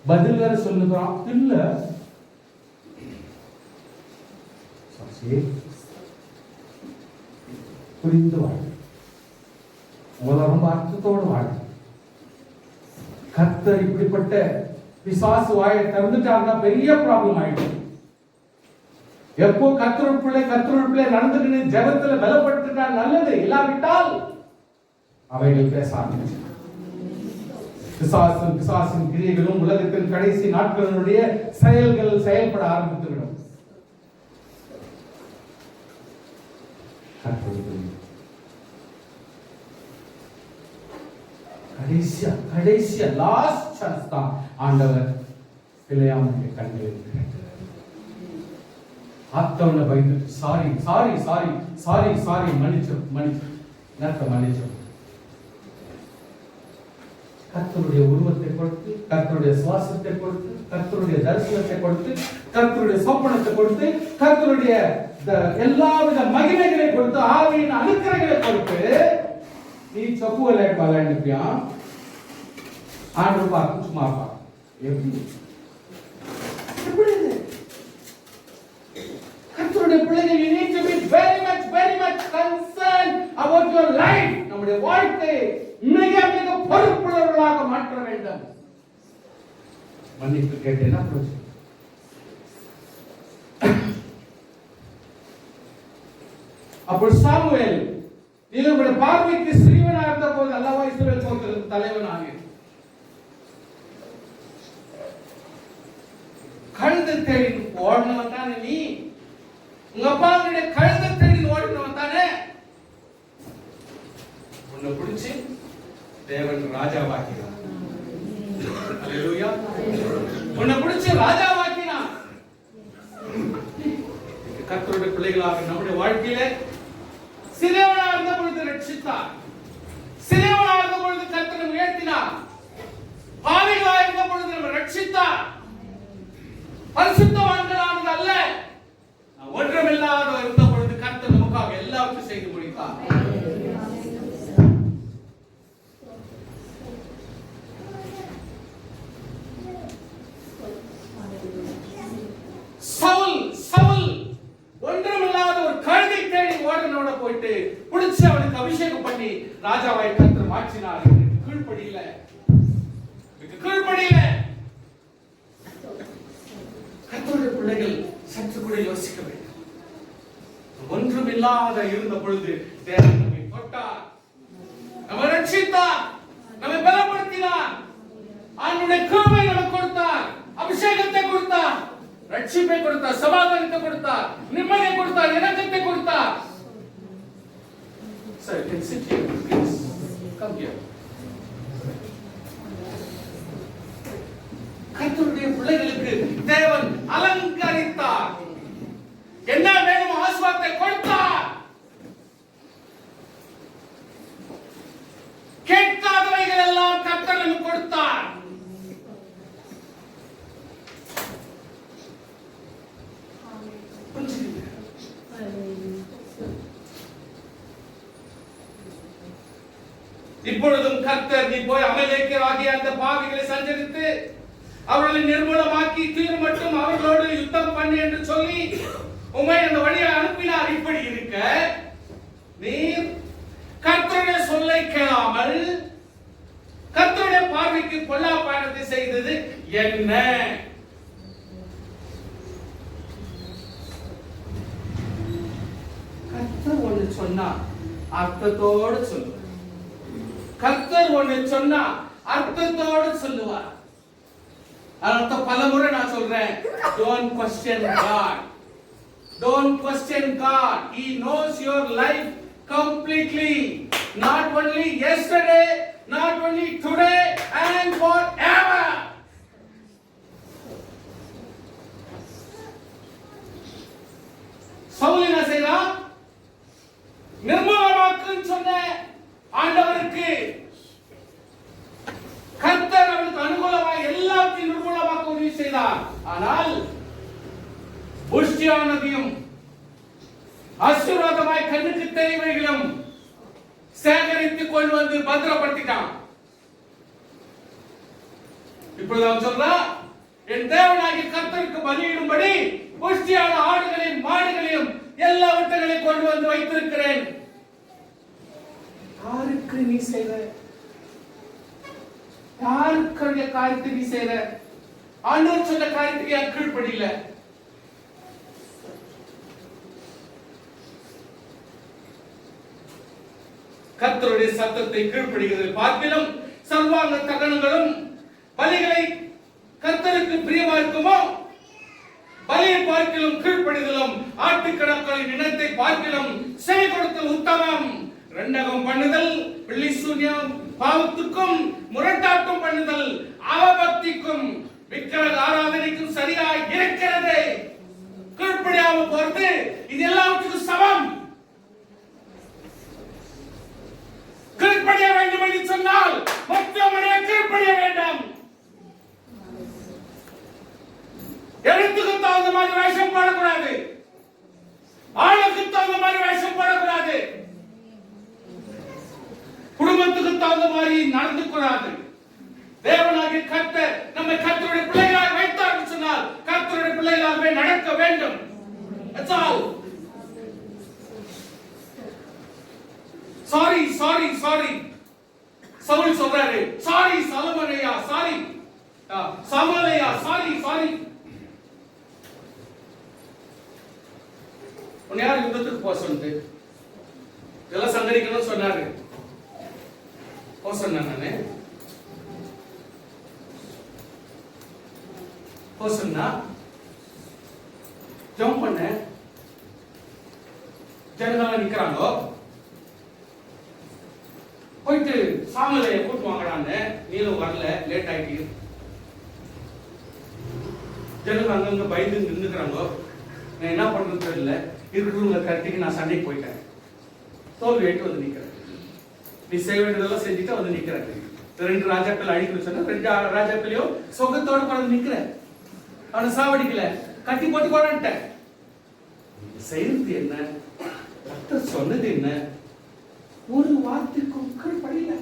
பதில் வேற சொல்லுகிறான். இல்ல, புரிந்து வாழ், உங்களை ரொம்ப அர்த்தத்தோடு வாழ். கர்த்தர் இப்படிப்பட்ட பிசாசு வாயை திறந்துட்டாங்கன்னா பெரிய ப்ராப்ளம் ஆயிடும். எப்போ கர்த்தருடைய பிள்ளை நடந்துக்கின்னு ஜெபத்துல பலப்பட்டுட்டா நல்லது. இல்லாவிட்டால் அவைகள் பேச ஆரம்பிச்சு. பிசாசின் கிரியைகளும் உலகத்தின் கடைசி நாட்களுடைய செயல்கள் செயல்பட ஆரம்பித்துவிடும். கடைசியா லாஸ்ட் ஆப்ஷன்ஸ் தான் ஆண்டவர் பிள்ளையாமுடைய கண்களில் ஆத்தவனை பயந்து sorry sorry sorry sorry sorry மன்னிச்சோம் மன்னிச்சோம். கர்த்தருடைய உருவத்தை கொடுத்து, கர்த்தருடைய சுவாசத்தை கொடுத்து, கர்த்தருடைய தரிசனத்தை கொடுத்து, கர்த்தருடைய சொப்பனத்தை கொடுத்து, கர்த்தருடைய எல்லாவித மகிமைகளை கொடுத்து, ஆவியின் அனுக்கிரகங்களை கொடுத்து, நீ சொப்பு விளையாட்டு விளையாண்டுப்பியா ஆண்டு பார்க்க சும்மா இருப்பா. எப்படி கர்த்தருடைய பிள்ளைகள், you need to be very much concerned about your life. நம்முடைய வாழ்க்கை மிக மிக பொறுப்புள்ளவர்களாக மாற்ற வேண்டும். மன்னிப்பு கேட்டேன்னா போச்சு. அப்போ சாமுவேல் இவருடைய பார்வைக்கு சிறியவனாக இருந்த போது அல்லவா இஸ்ரவேல் கோத்திரத்தின் தலைவன் ஆகிய கழுதை தேடி ஓடினவன் தானே நீ. உங்க அப்பாவுடைய கழுதை தேடி ஓடினவன் தானே. உன்னை பிடிச்சு தேவன் ராஜாவாக்கினார். அல்லேலூயா. உன்னை பிடிச்சு ராஜாவாக்கினார். கர்த்தருடைய பிள்ளைகளாக நம்முடைய வாழ்க்கையில சிறியவனாக இருந்த பொழுது ரட்சித்தார். சிறியவனாக இருந்த பொழுது கர்த்தரை உயர்த்தினார். பாவிகளாக இருந்த பொழுது நம்ம ரட்சித்தார். பரிசுத்தவான்களானது அல்ல, ஒன்றுமில்லாத இருந்த பொழுது கர்த்தர் நமக்காக எல்லாவற்றையும் செய்து முடித்தார். சவுல் ஒன்றுமில்லாத ஒரு கழுதை தேடி ஓடனோட போயிட்டு பிடிச்சு அவனுக்கு அபிஷேகம் பண்ணி ராஜாவாய் கர்த்தர் மாற்றினார். கீழ்ப்படியில கர்த்தருடைய பிள்ளைகள் சற்று கூட யோசிக்க வேண்டும். ஒன்றுமில்லாத இருந்த பொழுது தேவன் நம்மை தொட்டார், நம்மை ரட்சித்தார், நம்மை பலப்படுத்தினார், அவருடைய கிருபையை நமக்கு கொடுத்தார், அபிஷேகத்தை கொடுத்தார், ரட்சிப்பை கொடுத்தார், சமாதானத்தை கொடுத்தார், நிம்மதியை கொடுத்தார், இரக்கத்தை கொடுத்தார். Sir, you can sit here, please. Come here. கர்த்தருடைய பிள்ளைகளுக்கு தேவன் அலங்கரித்தார். என்ன வேணும் ஆசீர்வாதத்தை கொடுத்தார். கேட்காதவைகள் எல்லாம் கர்த்தர் நமக்கு கொடுத்தார். இப்பொழுதும் கர்த்தர் நீ போய் அமலேக்கியராகிய அந்த பாவிகளை சஞ்சரித்து அவர்களை நிர்மூலமாக்கி தீர் மட்டும் அவர்களோடு யுத்தம் பண்ணு என்று சொல்லி உம்மை அந்த வழியை அனுப்பினார். இப்படி இருக்க நீர் கர்த்தருடைய சொல்லை கேளாமல் கர்த்தருடைய பார்வைக்கு பொல்லா பயணத்தை செய்தது என்ன? கர்த்தர் ஒன்று சொன்னா அர்த்தத்தோடு சொல்லுவார். கர்த்தர் ஒன்று சொன்னா அர்த்தத்தோடு சொல்லுவார். அதனால பலமுறை நான் சொல்றேன், don't question God. Don't question God. He knows your life completely. Not only yesterday, not only today, and forever. Saul என்ன செய்றான்? நிர்மூலமாக்குன்னு சொன்ன ஆண்டவருக்கு கர்த்தர் அவனுக்கு அனுகூலமாக எல்லாத்தையும் நிர்மூலமாக்க உதவி செய்தார். ஆனால் புஷ்டியானதையும் ஆசீர்வாதமாய் கண்ணுக்கு தெரிவைகளும் சேகரித்துக் கொண்டு வந்து பத்திரப்படுத்திட்டான். இப்பொழுது அவன் சொல்றான், என் தேவனாகிய கர்த்தருக்கு பலியிடும்படி புஷ்டியான ஆடுகளையும் மாடுகளையும் எல்லாவற்றையும் கொண்டு வந்து வைத்திருக்கிறேன். யாருக்கு நீ செய்த? யாருக்குரிய காரியத்தை நீ செய்த? ஆண்டவர் சொன்ன காரியத்துக்கு யார் கீழ்ப்படியில? கர்த்தருடைய சத்தத்தை கீழ்ப்படுகிறது பார்க்கிலும் சர்வாங்க தகனங்களும் பலிகளை கர்த்தருக்கு பிரியமா இருக்குமோ? பலியை பார்க்கிலும் கீழ்ப்படிதலும் ஆட்டுக்கடக்களின் இனத்தை பார்க்கிலும் செவி கொடுத்தல் உத்தமம். ரெண்டகம் பண்ணுதல், பிள்ளை சூன்யம், பாவத்துக்கும் முரட்டாட்டம் பண்ணுதல், அவபக்திக்கும் விக்கிரக ஆராதனைக்கும் சரியாய் இருக்கிறது. கீழ்ப்படியாம போறது இது எல்லாத்துக்கும் சமம். கீழ்ப்படிய வேண்டும் என்று சொன்னால் மொத்தமடைய கீழ்ப்படிய வேண்டும். எழுத்துக்கு தகுந்த மாதிரி வேஷம் போடக்கூடாது, ஆளுக்கு தகுந்த மாதிரி வேஷம் போடக்கூடாது, குடும்பத்துக்கு தகுந்த மாதிரி நடந்து கூடாது. தேவனாகிய கர்த்தர் நம்மை கர்த்தருடைய பிள்ளைகளாக வைத்தார் என்று சொன்னால் கர்த்தருடைய பிள்ளைகளாகவே நடக்க வேண்டும். That's all. Sorry sorry sorry Saul சொல்றாரு, சாரி சாலமோனையா, சாரி சாமுவேலையா, சாரி சாரி. உன்னை யார் யுத்தத்துக்கு போக சொன்னது? இதெல்லாம் சங்கரிக்கணும்னு சொன்னாரு. போக சொன்ன நானு போக சொன்னா ஜம்ப் பண்ண ஜனங்களா நிக்கிறாங்க. போயிட்டு சாமுவேலை கூட்டு வாங்கடான்னு, நீலும் வரல, லேட் ஆயிட்டு. ஜனங்க அங்கங்க பயந்து நின்னுக்கிறாங்க. நான் என்ன பண்றது தெரியல, இருக்கிறவங்க கட்டிக்கு நான் சண்டைக்கு போயிட்டேன், தோல்வி ஏற்று வந்து நிக்கிறேன். நீ செய்ய வேண்டியதெல்லாம் செஞ்சுட்டு வந்து நிக்கிறேன். 2 ராஜாக்கள் அழிக்கணும் சொன்னா 2 ராஜாக்களையும் சொகத்தோட கொண்டு நிக்கிறேன். அவனை சாவடிக்கல, கட்டி போட்டு கொண்டான்ட்டேன். செய்யறது என்ன, கர்த்தர் சொன்னது என்ன, ஒரு வார்த்தைக்கும் கீழ்ப்படியல.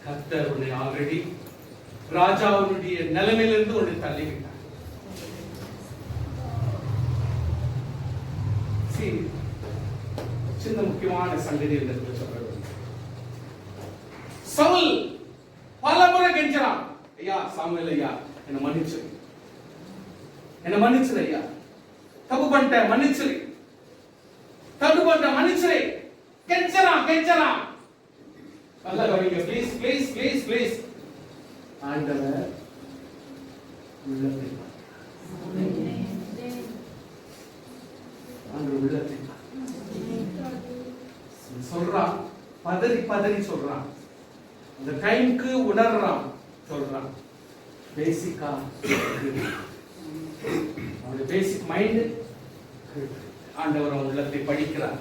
கர்த்தர் உன்னை ஆல்ரெடி ராஜாவுடைய நிலைமையிலிருந்து உன்னை தள்ளிவிட்டார். சின்ன முக்கியமான சங்கதி சொல்றது, சவுல் பலமுறை கெஞ்சறான், ஐயா சாமுவேல் ஐயா என்ன மன்னிச்சிரு, என்ன மன்னிச்சிரு ஐயா, தப்பு பண்ணிட்டேன் மன்னிச்சிரு, தப்பு பண்ணிட்டேன் மன்னிச்சிரு. கெஞ்சறான் கெஞ்சறான். நல்லா கவனிங்க, ப்ளீஸ் ப்ளீஸ் ப்ளீஸ் ப்ளீஸ். ஆண்டவர் உள்ளத்தை உள்ளத்தை சொல்றான், பதறி பதறி சொல்றான், அந்த டைம்க்கு உணர்றான், சொல்றான். பேசிக்கா அவனுடைய பேசிக் மைண்ட். ஆண்டவர் உள்ளத்தை படிக்கிறார்,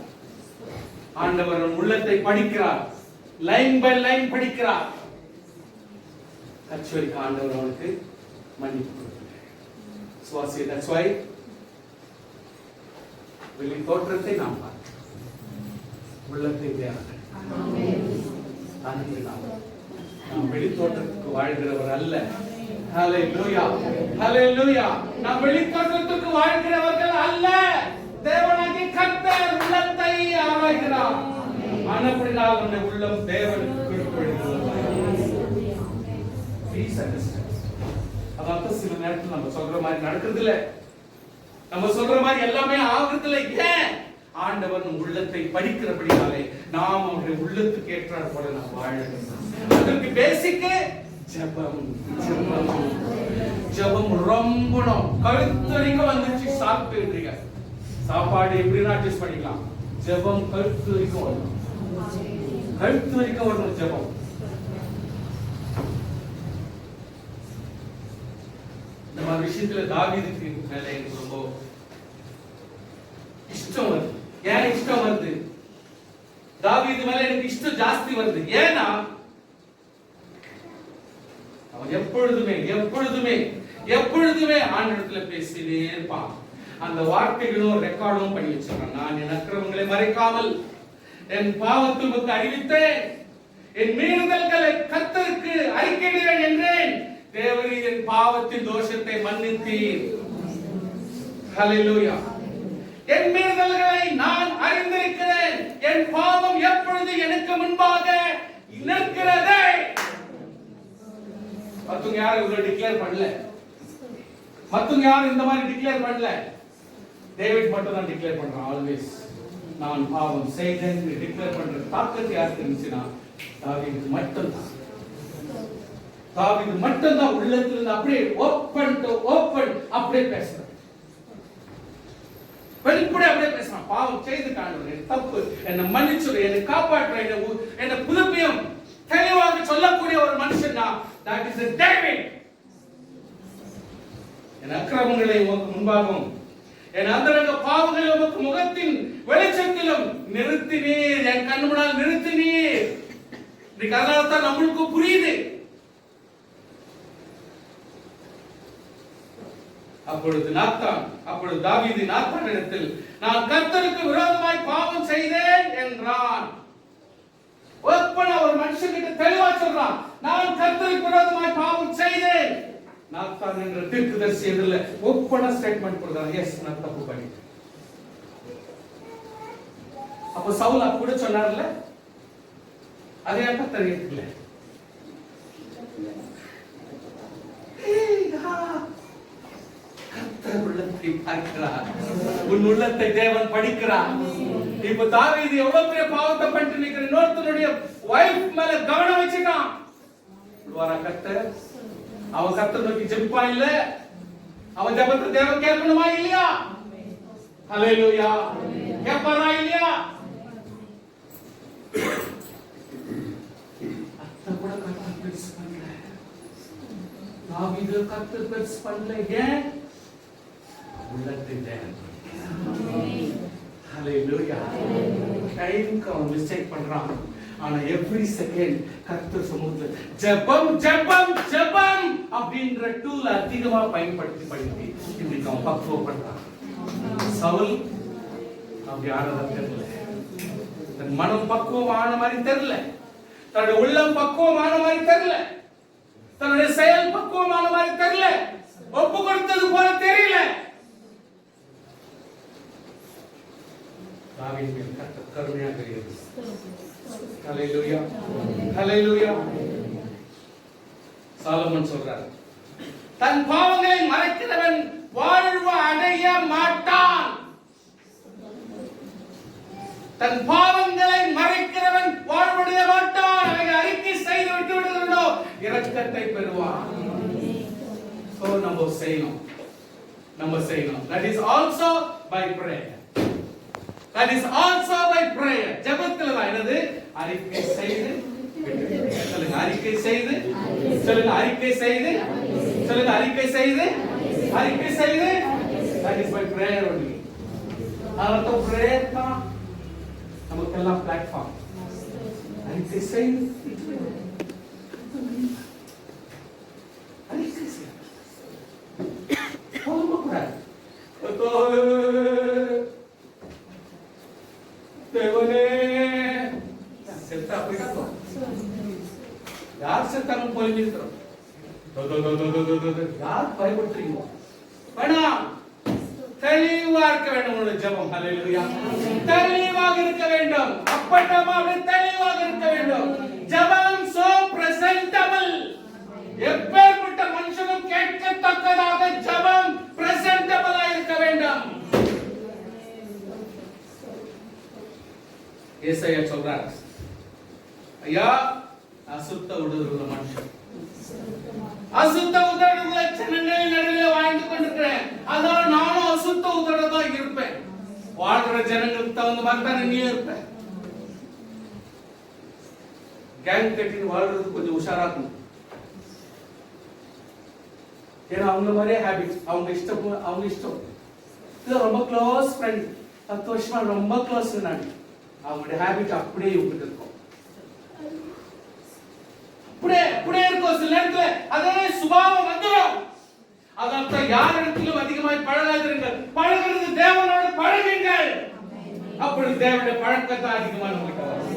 ஆண்டவர் உள்ளத்தை படிக்கிறார், லைன் பை லைன் படிக்கிறார். கச்சோரிக்கு ஆண்டவர் அவனுக்கு மன்னிப்பு கொடுக்கிறார். சுவாசி that's why வெளி தோற்றத்தை நாம் பார்க்கிறோம், உள்ளத்தை தேவை. நாம் வெளி தோற்றத்துக்கு வாழ்கிறவர் அல்ல. ஹல்லேலூயா ஹல்லேலூயா. நாம் வெளி தோற்றத்துக்கு வாழ்கிறவர்கள் அல்ல. தேவனாகிய கர்த்தர் உள்ளத்தை ஆராய்கிறார். ஆனபடியால் நம்முடைய உள்ளம் தேவனுக்கு கீழ்ப்படிகிறது. Please understand. அதாவது சில நேரத்தில் நம்ம சொல்ற மாதிரி நடக்கிறது இல்ல, நம்ம சொல்ற மாதிரி எல்லாமே ஆகுறது இல்ல. ஏன்? ஆண்டவர் நம் உள்ளத்தை படிக்கிறபடியாலே நாம் அவருடைய உள்ளத்துக்கு ஏற்றார் போல நாம் வாழ வேண்டும். அதற்கு பேசிக் ஜெபம். ஜெபம் ஜெபம் ரொம்ப கழுத்து வரைக்கும் வந்துச்சு. சாப்பிட்டுறீங்க, சாப்பாடு எப்படி அட்ஜஸ்ட் பண்ணிக்கலாம், ஜெபம் கழுத்து வரைக்கும் வரணும், கழுத்து வரைக்கும் வரணும் ஜெபம். இந்த மாதிரி விஷயத்துல தாவீதுக்கு மேல எனக்கு ரொம்ப இஷ்டம் வருது. ஏன் இஷ்டம் வருது? தாவீது மேல எனக்கு இஷ்டம் ஜாஸ்தி வருது. ஏன்னா அவன் எப்பொழுதுமே எப்பொழுதுமே எப்பொழுதுமே ஆண்டவரிடத்துல பேசினே இருப்பான். அந்த வார்த்தைகளும் ரெக்கார்டும் பண்ணி வச்சிருக்கான். நான் என் அக்கிரமங்களை மறைக்காமல் என் பாவத்தை உமக்கு அறிவித்தேன், என் மீறுதல்களை கர்த்தருக்கு அறிக்கையிடுவேன் என்றேன். தேவரீர் என் பாவத்தின் தோஷத்தை மன்னித்தீர். ஹல்லேலூயா. என் மீறுதல்களை நான் அறிந்திருக்கிறேன், என் பாவம் எப்பொழுது எனக்கு முன்பாக நிற்கிறது. மத்தவங்க யாரும் இவ்வளவு டிக்ளேர் பண்ணல, மத்தவங்க யாரும் இந்த மாதிரி டிக்ளேர் பண்ணல. டேவிட் மட்டும் தான் டிக்ளேர் பண்றான். ஆல்வேஸ் நான் பாவம் செய்தேன் டிக்ளேர் பண்ற தாக்கத்தை யாருக்கு இருந்துச்சுன்னா தாவீது மட்டும்தான். தாவீது மட்டும்தான் உள்ளத்துல இருந்து அப்படியே ஓபன் டு ஓபன் அப்படியே பேசுறான். பாவம் செய்துட்டான், தப்பு, என்னை மன்னிச்சுடு, என்னை காப்பாற்ற, என்னை புதுப்பியும் தெளிவாக சொல்லக்கூடிய ஒரு மனுஷன் தான். That is David. என் அக்கிரமங்களை உமக்கு முன்பாகவும் என் அந்தரங்க பாவங்களை உமக்கு முகத்தின் வெளிச்சத்திலும் நிறுத்தினீர், என் கண் முன்னால் நிறுத்தினீர். இன்னைக்கு அதனால தான் நம்மளுக்கு புரியுது. அப்பொழுது தாவீது நாத்தானிடத்தில், நான் கர்த்தருக்கு விரோதமாய் பாவம் செய்தேன் என்றான். ஓப்பனா ஒரு மனுஷன்கிட்ட தெளிவா சொல்றான், நான் கர்த்தருக்கு விரோதமாய் பாவம் செய்தேன். நாத்தான் என்ற தீர்க்கதரிசி எதிரில ஓப்பனா ஸ்டேட்மெண்ட் கொடுறான், எஸ் நான் தப்பு பண்ணிட்டேன். அப்ப சவுல் கூட சொன்னார்ல, அதே கர்த்தர் ஏற்கல. கர்த்தர் உள்ளத்தை பார்க்கிறார், உன் உள்ளத்தை தேவன் படிக்கிறார். இப்ப தாவீது எவ்வளவு பெரிய பாவத்தை பண்ணிட்டு நிக்கிற இன்னொருத்தனுடைய வைஃப் மேல கவனம் வச்சுட்டான். கர்த்தர் அவன் கர்த்தர் நோக்கி ஜெபிப்பா இல்ல, அவன் ஜெபத்தை தேவன் கேட்கணுமா இல்லையா? ஹல்லேலூயா, கேட்பாரா இல்லையா? அத்த கூட கர்த்தர் பெருசு பண்ணல, தாவீது கர்த்தர் பெருசு பண்ணல. ஏன்? உள்ளத்தை தேவன். ஹல்லேலூயா. டைம்க்கு அவன் மிஸ்டேக் பண்றான், ஆனா எவ்ரி செகண்ட் கர்த்தர் சமூகத்துல ஜெபம் ஜெபம் ஜெபம் அப்படின்ற டூல் அதிகமா பயன்படுத்தி இன்னைக்கு அவன் பக்குவப்படுறான். சவுல் அப்படி ஆனதா தெரியல, தன் மனம் பக்குவமான மாதிரி தெரியல, தன்னுடைய உள்ளம் பக்குவமான மாதிரி தெரியல, தன்னுடைய செயல் பக்குவமான மாதிரி தெரியல, ஒப்பு கொடுத்தது போல தெரியல. தாவீது கர்த்தர் கருணையாக இருக்கிறது. ஹல்லேலூயா, ஹல்லேலூயா. சாலமோன் சொல்றார், தன் பாவங்களை மறைக்கிறவன் வாழ்வு அடைய மாட்டான். தன் பாவங்களை மறைக்கிறவன் வாழ்வடைய மாட்டான். அவைகளை அறிக்கை செய்து விட்டு விடுகிறோ இரக்கத்தை பெறுவான். சோ நம்ம செய்யணும். That is also by prayer. That is also by prayer. ஜெபத்துல தான் என்னது? அறிக்கை செய்து, சொல்லுங்க அறிக்கை செய்து, சொல்லுங்க அறிக்கை செய்து, சொல்லுங்க அறிக்கை செய்து, அறிக்கை செய்து. That is by prayer only. அதனால prayer தான் நமக்கெல்லாம் பிளாட்ஃபார்ம். அறிக்கை செய்து, அறிக்கை செய்து. தேவனே செத்தா போயிட்டோம், யார் செத்தாலும் பொழிஞ்சிருக்கிறோம், யார் பயப்படுத்துறீங்க வேணாம். தெளிவா இருக்க வேண்டும் உங்களுடைய ஜெபம். ஹல்லேலூயா. தெளிவாக இருக்க வேண்டும். அப்பட்டமா தெளிவாக இருக்க வேண்டும். ஜெபம் சோ பிரசன்டபிள். எப்பேற்பட்ட மனுஷனும் கேட்கத்தக்கதாக ஜெபம் பிரசன்டபிளா இருக்க வேண்டும். ஏசாயா சொல்றார், ஐயா அசுத்த உதடுள்ள மனுஷன், அசுத்த உதடுள்ள ஜனங்களின் நடுவே வாழ்ந்து கொண்டிருக்கிறேன், அதனால நானும் அசுத்த உதடா இருப்பேன். வாழ்ற ஜனங்களுக்கு தகுந்த மாதிரி தான் நீ இருப்ப. கேங் கட்டின்னு வாழ்றது கொஞ்சம் உஷாரா இருக்கணும். ஏன்னா அவங்க மாதிரியே ஹேபிட், அவங்க இஷ்டம். இது ரொம்ப க்ளோஸ் ஃப்ரெண்ட், 10 வருஷமா ரொம்ப க்ளோஸ். நான் அவங்களுடைய ஹேபிட் அப்படியே இவங்கிட்ட இருக்கும், அப்படியே இருக்கும். சில நேரத்துல அதே சுபாவம் வந்துடும். அதான் யார் இடத்திலும் அதிகமாய் பழகாதீர்கள், பழகிறது தேவனோடு பழகுங்கள். அப்பொழுது தேவனுடைய பழக்கத்தை அதிகமா நமக்கு வரும்.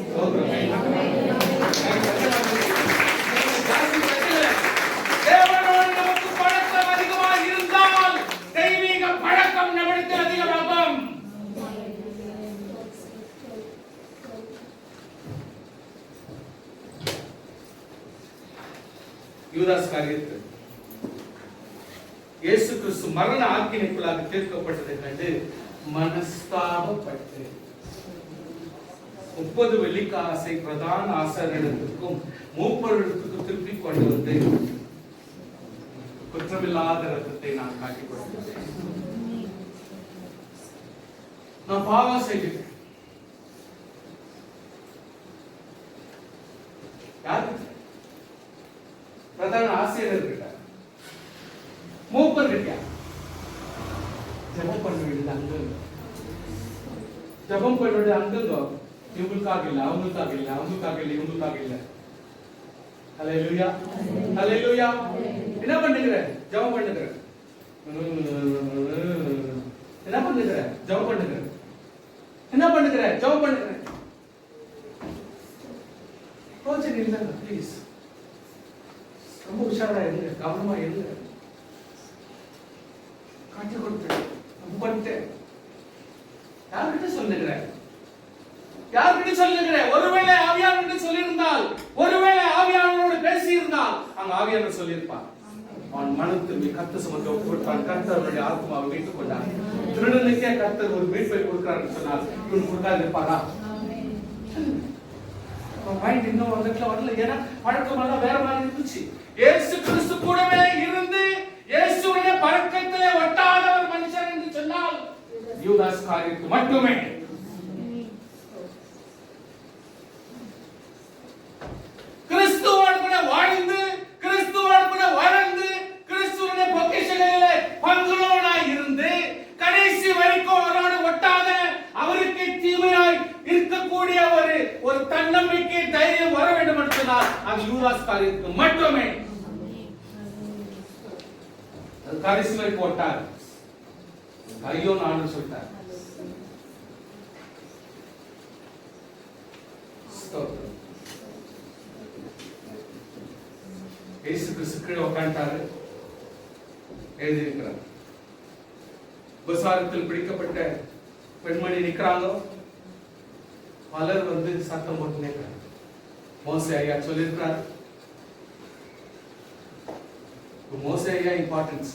தேவனோடு நமக்கு பழக்கம் அதிகமாக இருந்தால் தெய்வீக பழக்கம் நம்மிடத்தில் அதிகமாகும். யூதாஸ் காரியத்தில் இயேசு கிறிஸ்து மரண ஆக்கினைக்குள்ளாக தீர்க்கப்பட்டதை கண்டு மனஸ்தாபப்பட்டு 30 வெள்ளிக்காசை பிரதான ஆசாரியரிடத்திற்கும் மூப்பரிடத்திற்கும் திருப்பி கொண்டு வந்து, குற்றமில்லாத ரத்தத்தை நான் காட்டிக் கொடுத்தேன். நான் பாவம் செய்துட்டேன். யாரு? பிரதான ஆசிரியர் கிட்ட, மூப்பர் கிட்ட ஜபம் பண்ண வேண்டியது அங்கங்க. ஜபம் பண்ண வேண்டியது அங்கங்க. இவங்களுக்காக இல்ல, அவங்களுக்காக இல்ல, அவங்களுக்காக இல்ல, இவங்களுக்காக இல்ல. ஹல்லேலூயா, ஹல்லேலூயா. என்ன பண்ணுகிற? ஜபம் பண்ணுகிற. என்ன பண்ணுகிற? ஜபம் பண்ணுகிற. என்ன பண்ணுகிற? ஜபம் பண்ணுகிற. கொஞ்சம் இல்ல ப்ளீஸ். ரொம்ப உஷாரா இருங்க, கவனமா இருங்க. காட்டி கொடுத்து பண்ணிட்டு யார்கிட்ட சொல்லுகிற? யார்கிட்ட சொல்லுகிற? ஒருவேளை ஆவியானவர்கிட்ட சொல்லியிருந்தால், ஒருவேளை ஆவியானவரோடு பேசி இருந்தால், அங்க ஆவியானவர் சொல்லியிருப்பார். அவன் மனத்திற்கு கர்த்தர் சுமந்து ஒப்புக்கொண்டான். கர்த்தர் அவருடைய ஆத்மாவை மீட்டுக் கொண்டார். திருடனுக்கே கர்த்தர் ஒரு மீட்பை கொடுக்கிறார் சொன்னால் இவன் கொடுக்காது இருப்பாரா? மைண்ட் இன்னும் வந்துட்டுல வரல. ஏன்னா பழக்கமெல்லாம் வேற மாதிரி இருந்துச்சு. இயேசு கிறிஸ்து கூடவே இருந்து இயேசுடைய பழக்கத்திலே ஒட்டாத ஒரு மனுஷன் என்று சொன்னால் யூதாஸ் காரியத்துக்கு மட்டுமே. கிறிஸ்துவோடு கூட வாழ்ந்து, கிறிஸ்துவோடு கூட வளர்ந்து, கிறிஸ்துவுடைய பொக்கிஷங்களிலே பங்குள்ளவனாய் இருந்து, கடைசி வரைக்கும் அவரோடு ஒட்டாத, அவருக்கு தீமையாய் இருக்கக்கூடிய ஒரு தன்னம்பிக்கை தைரியம் வர வேண்டும் என்று சொன்னால் அது யூதாஸ் காரியத்துக்கு மட்டுமே. கடைசி வரைக்கும் ஒட்டார். ஐயோ நான் சொல்லிட்டார். இயேசு கிறிஸ்து கீழே உட்கார்ந்தாரு. எழுதியிருக்கிறார். விசாரத்தில் பிடிக்கப்பட்ட பெண்மணி நிற்கிறாங்க. பலர் வந்து சத்தம் போட்டு நிற்கிறாங்க. மோசே ஐயா சொல்லியிருக்கிறார். மோசே ஐயா இம்பார்ட்டன்ஸ்,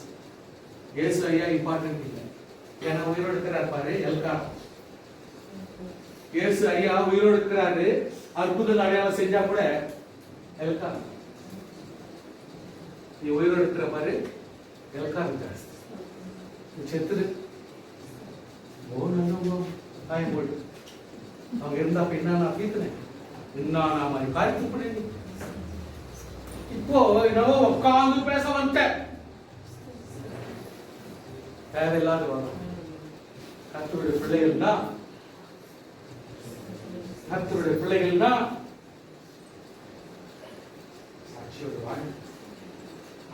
இயேசு ஐயா இம்பார்ட்டன்ட் இல்லை. ஏன்னா உயிரோடு இருக்கிறார் பாரு எல்கா. இயேசு ஐயா உயிரோடு இருக்கிறாரு, அற்புத அடையாளம் செஞ்சா கூட எல்கா. நீ உயிரோடு இருக்கிற பாரு எல்கா இருக்காரு. செத்துரு காயம் போட்டு அவங்க இருந்தா என்ன நான் பீத்துனேன் என்ன மாதிரி காய்த்து. இப்போ என்னவோ உட்கார்ந்து பேச வந்துட்டேன். தேவையில்லாத வரும். கர்த்தருடைய பிள்ளைகள் தான், கர்த்தருடைய பிள்ளைகள் தான் சாட்சியோடு வாழ்.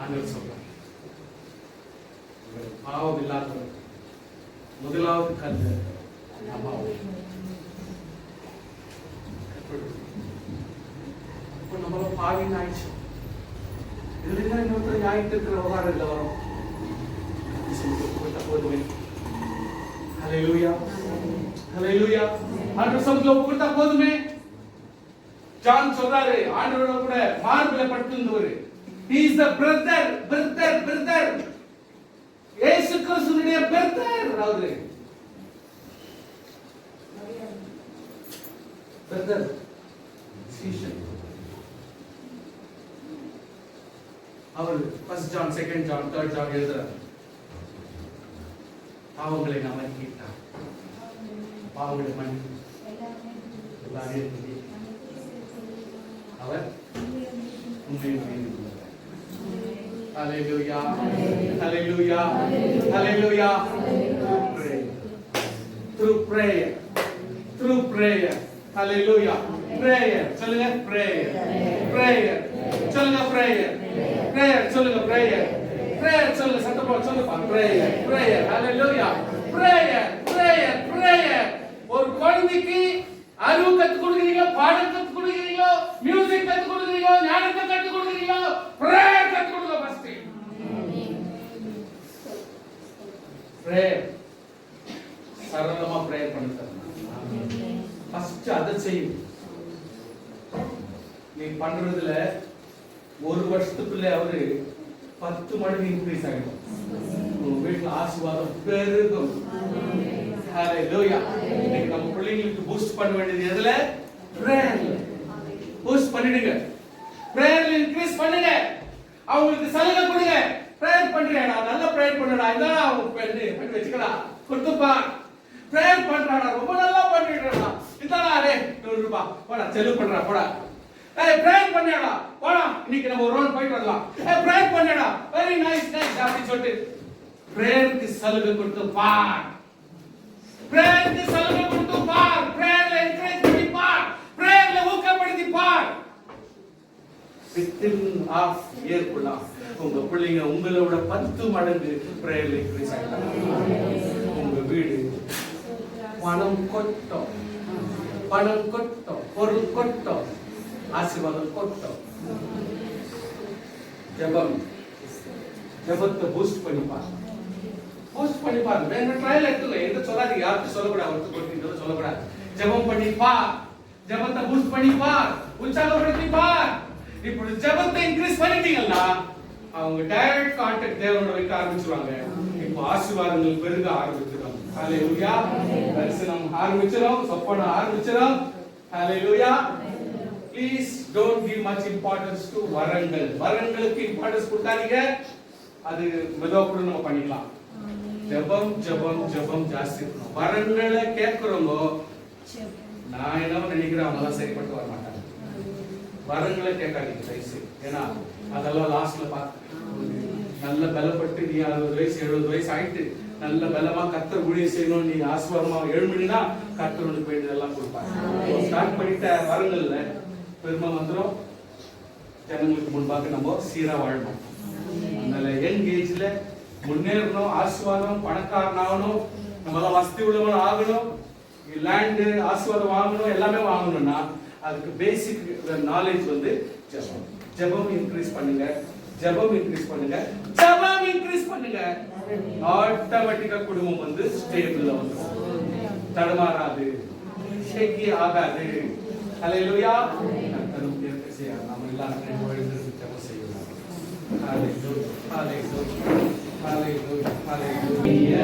ஆண்டவர் சொல்றார், பாவம் இல்லாதவர் முதலாவது கல்வி அம்மாவை. இப்போ நம்மள பாவின்னு ஆயிடுச்சு. இதுல இன்னொருத்தர் ஞாயிற்று இருக்கிற விவகாரம் இல்லை வரும். போதுமே. ஹல்லேலூயா, ஹல்லேலூயா. ஆண்டவர் சமூகத்துல ஒப்புக்கொண்டா போதுமே. ஜான் சொல்றாரு, ஆண்டவரோட கூட மார்பில படுத்திருந்தவர். He is the brother. இயேசு கிறிஸ்துவினுடைய பிரதர். அவரு பிரதர் சீஷன். அவர் first John, second John, third John எழுதுறார். பாவங்களை நாம கேட்டார், பாவங்களை மன்னித்து அவர் உண்மையை. Hallelujah, hallelujah, hallelujah. Through prayer, hallelujah. Prayer, சொல்லுங்க prayer, prayer, சொல்லுங்க prayer, prayer, சொல்லுங்க prayer, prayer, சொல்லுங்க சத்தமா சொல்லுங்க prayer, prayer, hallelujah, prayer, prayer, prayer. ஒரு குழந்தைக்கு அறிவு கற்றுக் கொடுக்கிறீங்க, பாடம் கற்றுக் கொடுக்கிறீங்க, மியூசிக் கற்றுக் கொடுக்கிறீங்க, ஞானத்தை கற்றுக் கொடுக்கிறீங்க, பிரேயர் கற்றுக் கொடுங்க. ஃபர்ஸ்ட் பிரேயர், சரளமா பிரேயர் பண்ணுங்க. ஃபர்ஸ்ட் அதை செய்யும். நீ பண்றதுல ஒரு வருஷத்துக்குள்ள அவரு 10 மடங்கு இன்க்ரீஸ் ஆகிடும். உங்க வீட்டுல ஆசீர்வாதம் பெருகும். ஹalleluya. இன்னைக்கு நம்ம பிள்ளைங்களுக்கு பூஸ்ட் பண்ண வேண்டியது எதுல? பிரேயர்ல பூஸ்ட் பண்ணிடுங்க. பிரேயர்ல இன்க்ரீஸ் பண்ணுங்க. அவங்களுக்கு சலுகை கொடுங்க. பிரேயர் பண்றேடா, நல்ல பிரேயர் பண்ணடா, இதா அவங்க பண்ணி வெச்சுக்கடா, கொடுத்துப்பா.
பிரேயர் பண்றாடா, ரொம்ப நல்லா பண்ணிடுறா. இந்தாடா டே 100 ரூபாய் போடா, செலவு பண்றா போடா. ஏய் பிரேயர் பண்ணடா போடா, இன்னைக்கு நம்ம ஒரு ரவுண்ட் போயிட்டு வரலாம். ஏய் பிரேயர் பண்ணடா, வெரி நைஸ் நைஸ் அப்படி சொல்லிட்டு பிரேயருக்கு சலுகை கொடுத்து பார். பிரேயருக்கு சலுகை கொடுத்து பார். பிரேயர்ல என்கரேஜ் பண்ணி பார். பிரேயர்ல ஊக்கப்படுத்தி பார். வித்தின் ஆஃப் இயர்க்குள்ள உங்க பிள்ளைங்க உங்களோட 10 மடங்கு பிரேயர்ல இன்க்ரீஸ் ஆயிட்டாங்க. உங்க வீடு பணம் கொட்டும், பணம் கொட்டும், பொருள் கொட்டும், ஆசீர்வாதம் கொட்டும். ஜெபம், ஜெபத்தை பூஸ்ட் பண்ணி பாருங்க. பூஸ்ட் பண்ணி பாருங்க. வேற ட்ரையல் எடுத்துங்க. எந்த சொல்லாதீங்க, யாருக்கும் சொல்லக்கூடாது, ஒருத்தர் கொட்டிட்டு சொல்லக்கூடாது. ஜெபம் பண்ணி பார். ஜெபத்தை பூஸ்ட் பண்ணி பார். உற்சாகப்படுத்தி பார். இப்படி ஜெபத்தை இன்க்ரீஸ் பண்ணிட்டீங்கன்னா அவங்க டைரக்ட் கான்டாக்ட் தேவனோட வைக்க ஆரம்பிச்சுவாங்க. இப்போ ஆசீர்வாதங்கள் பெருக ஆரம்பிச்சிடும். ஹalleluya. தரிசனம் ஆரம்பிச்சிடும், சொப்பன ஆரம்பிச்சிடும். ஹalleluya. Please don't give much importance to வரங்கள். வரங்களுக்கு இம்பார்ட்டன்ஸ் கொடுக்காதீங்க. அது மெதுவா கூட நம்ம பண்ணிக்கலாம். ஜெபம் ஜெபம் ஜெபம் ஜாஸ்தி பண்ணணும். வரங்களை கேட்கிறவங்க நான் என்ன நினைக்கிறேன், அவங்க எல்லாம் சரிப்பட்டு வர மாட்டாங்க. வரங்களை கேட்காதீங்க வயசு, ஏன்னா அதெல்லாம் லாஸ்ட்ல பார்த்து நல்ல பலப்பட்டு நீ 60 வயசு 70 வயசு ஆயிட்டு நல்ல பலமா கர்த்தர் ஊழியம் செய்யணும், நீ ஆசீர்வாதமா எழும்பினா கர்த்தர் உனக்கு வேண்டியதெல்லாம் கொடுப்பாங்க. ஸ்டார்ட் பண்ணிட்ட வரங்கள்ல பெருமை வந்துடும். ஜனங்களுக்கு முன்பாக நம்ம சீரா வாழணும். அதனால யங் ஏஜ்ல முன்னேறணும், ஆசீர்வாதம், பணக்காரன் ஆகணும், நம்மளாம் வசதி உள்ளவன் ஆகணும், லேண்டு ஆசீர்வாதம் வாங்கணும், எல்லாமே வாங்கணும்னா அதுக்கு பேசிக் நாலேஜ் வந்து ஜெபம். ஜெபம் இன்க்ரீஸ் பண்ணுங்க, ஜெபம் இன்க்ரீஸ் பண்ணுங்க, ஜெபம் இன்க்ரீஸ் பண்ணுங்க. ஆட்டோமேட்டிக்கா குடும்பம் வந்து ஸ்டேபிள்ல வந்துரும், தடுமாறாது, ஷேக்கி ஆகாது. ஹalleluya. கர்த்தரும் கேட்க செய்ய நாம எல்லாரும் எழுந்திருந்து ஜெபம் செய்யலாம். ஹalleluya, ஹalleluya, ஹalleluya, ஹalleluya.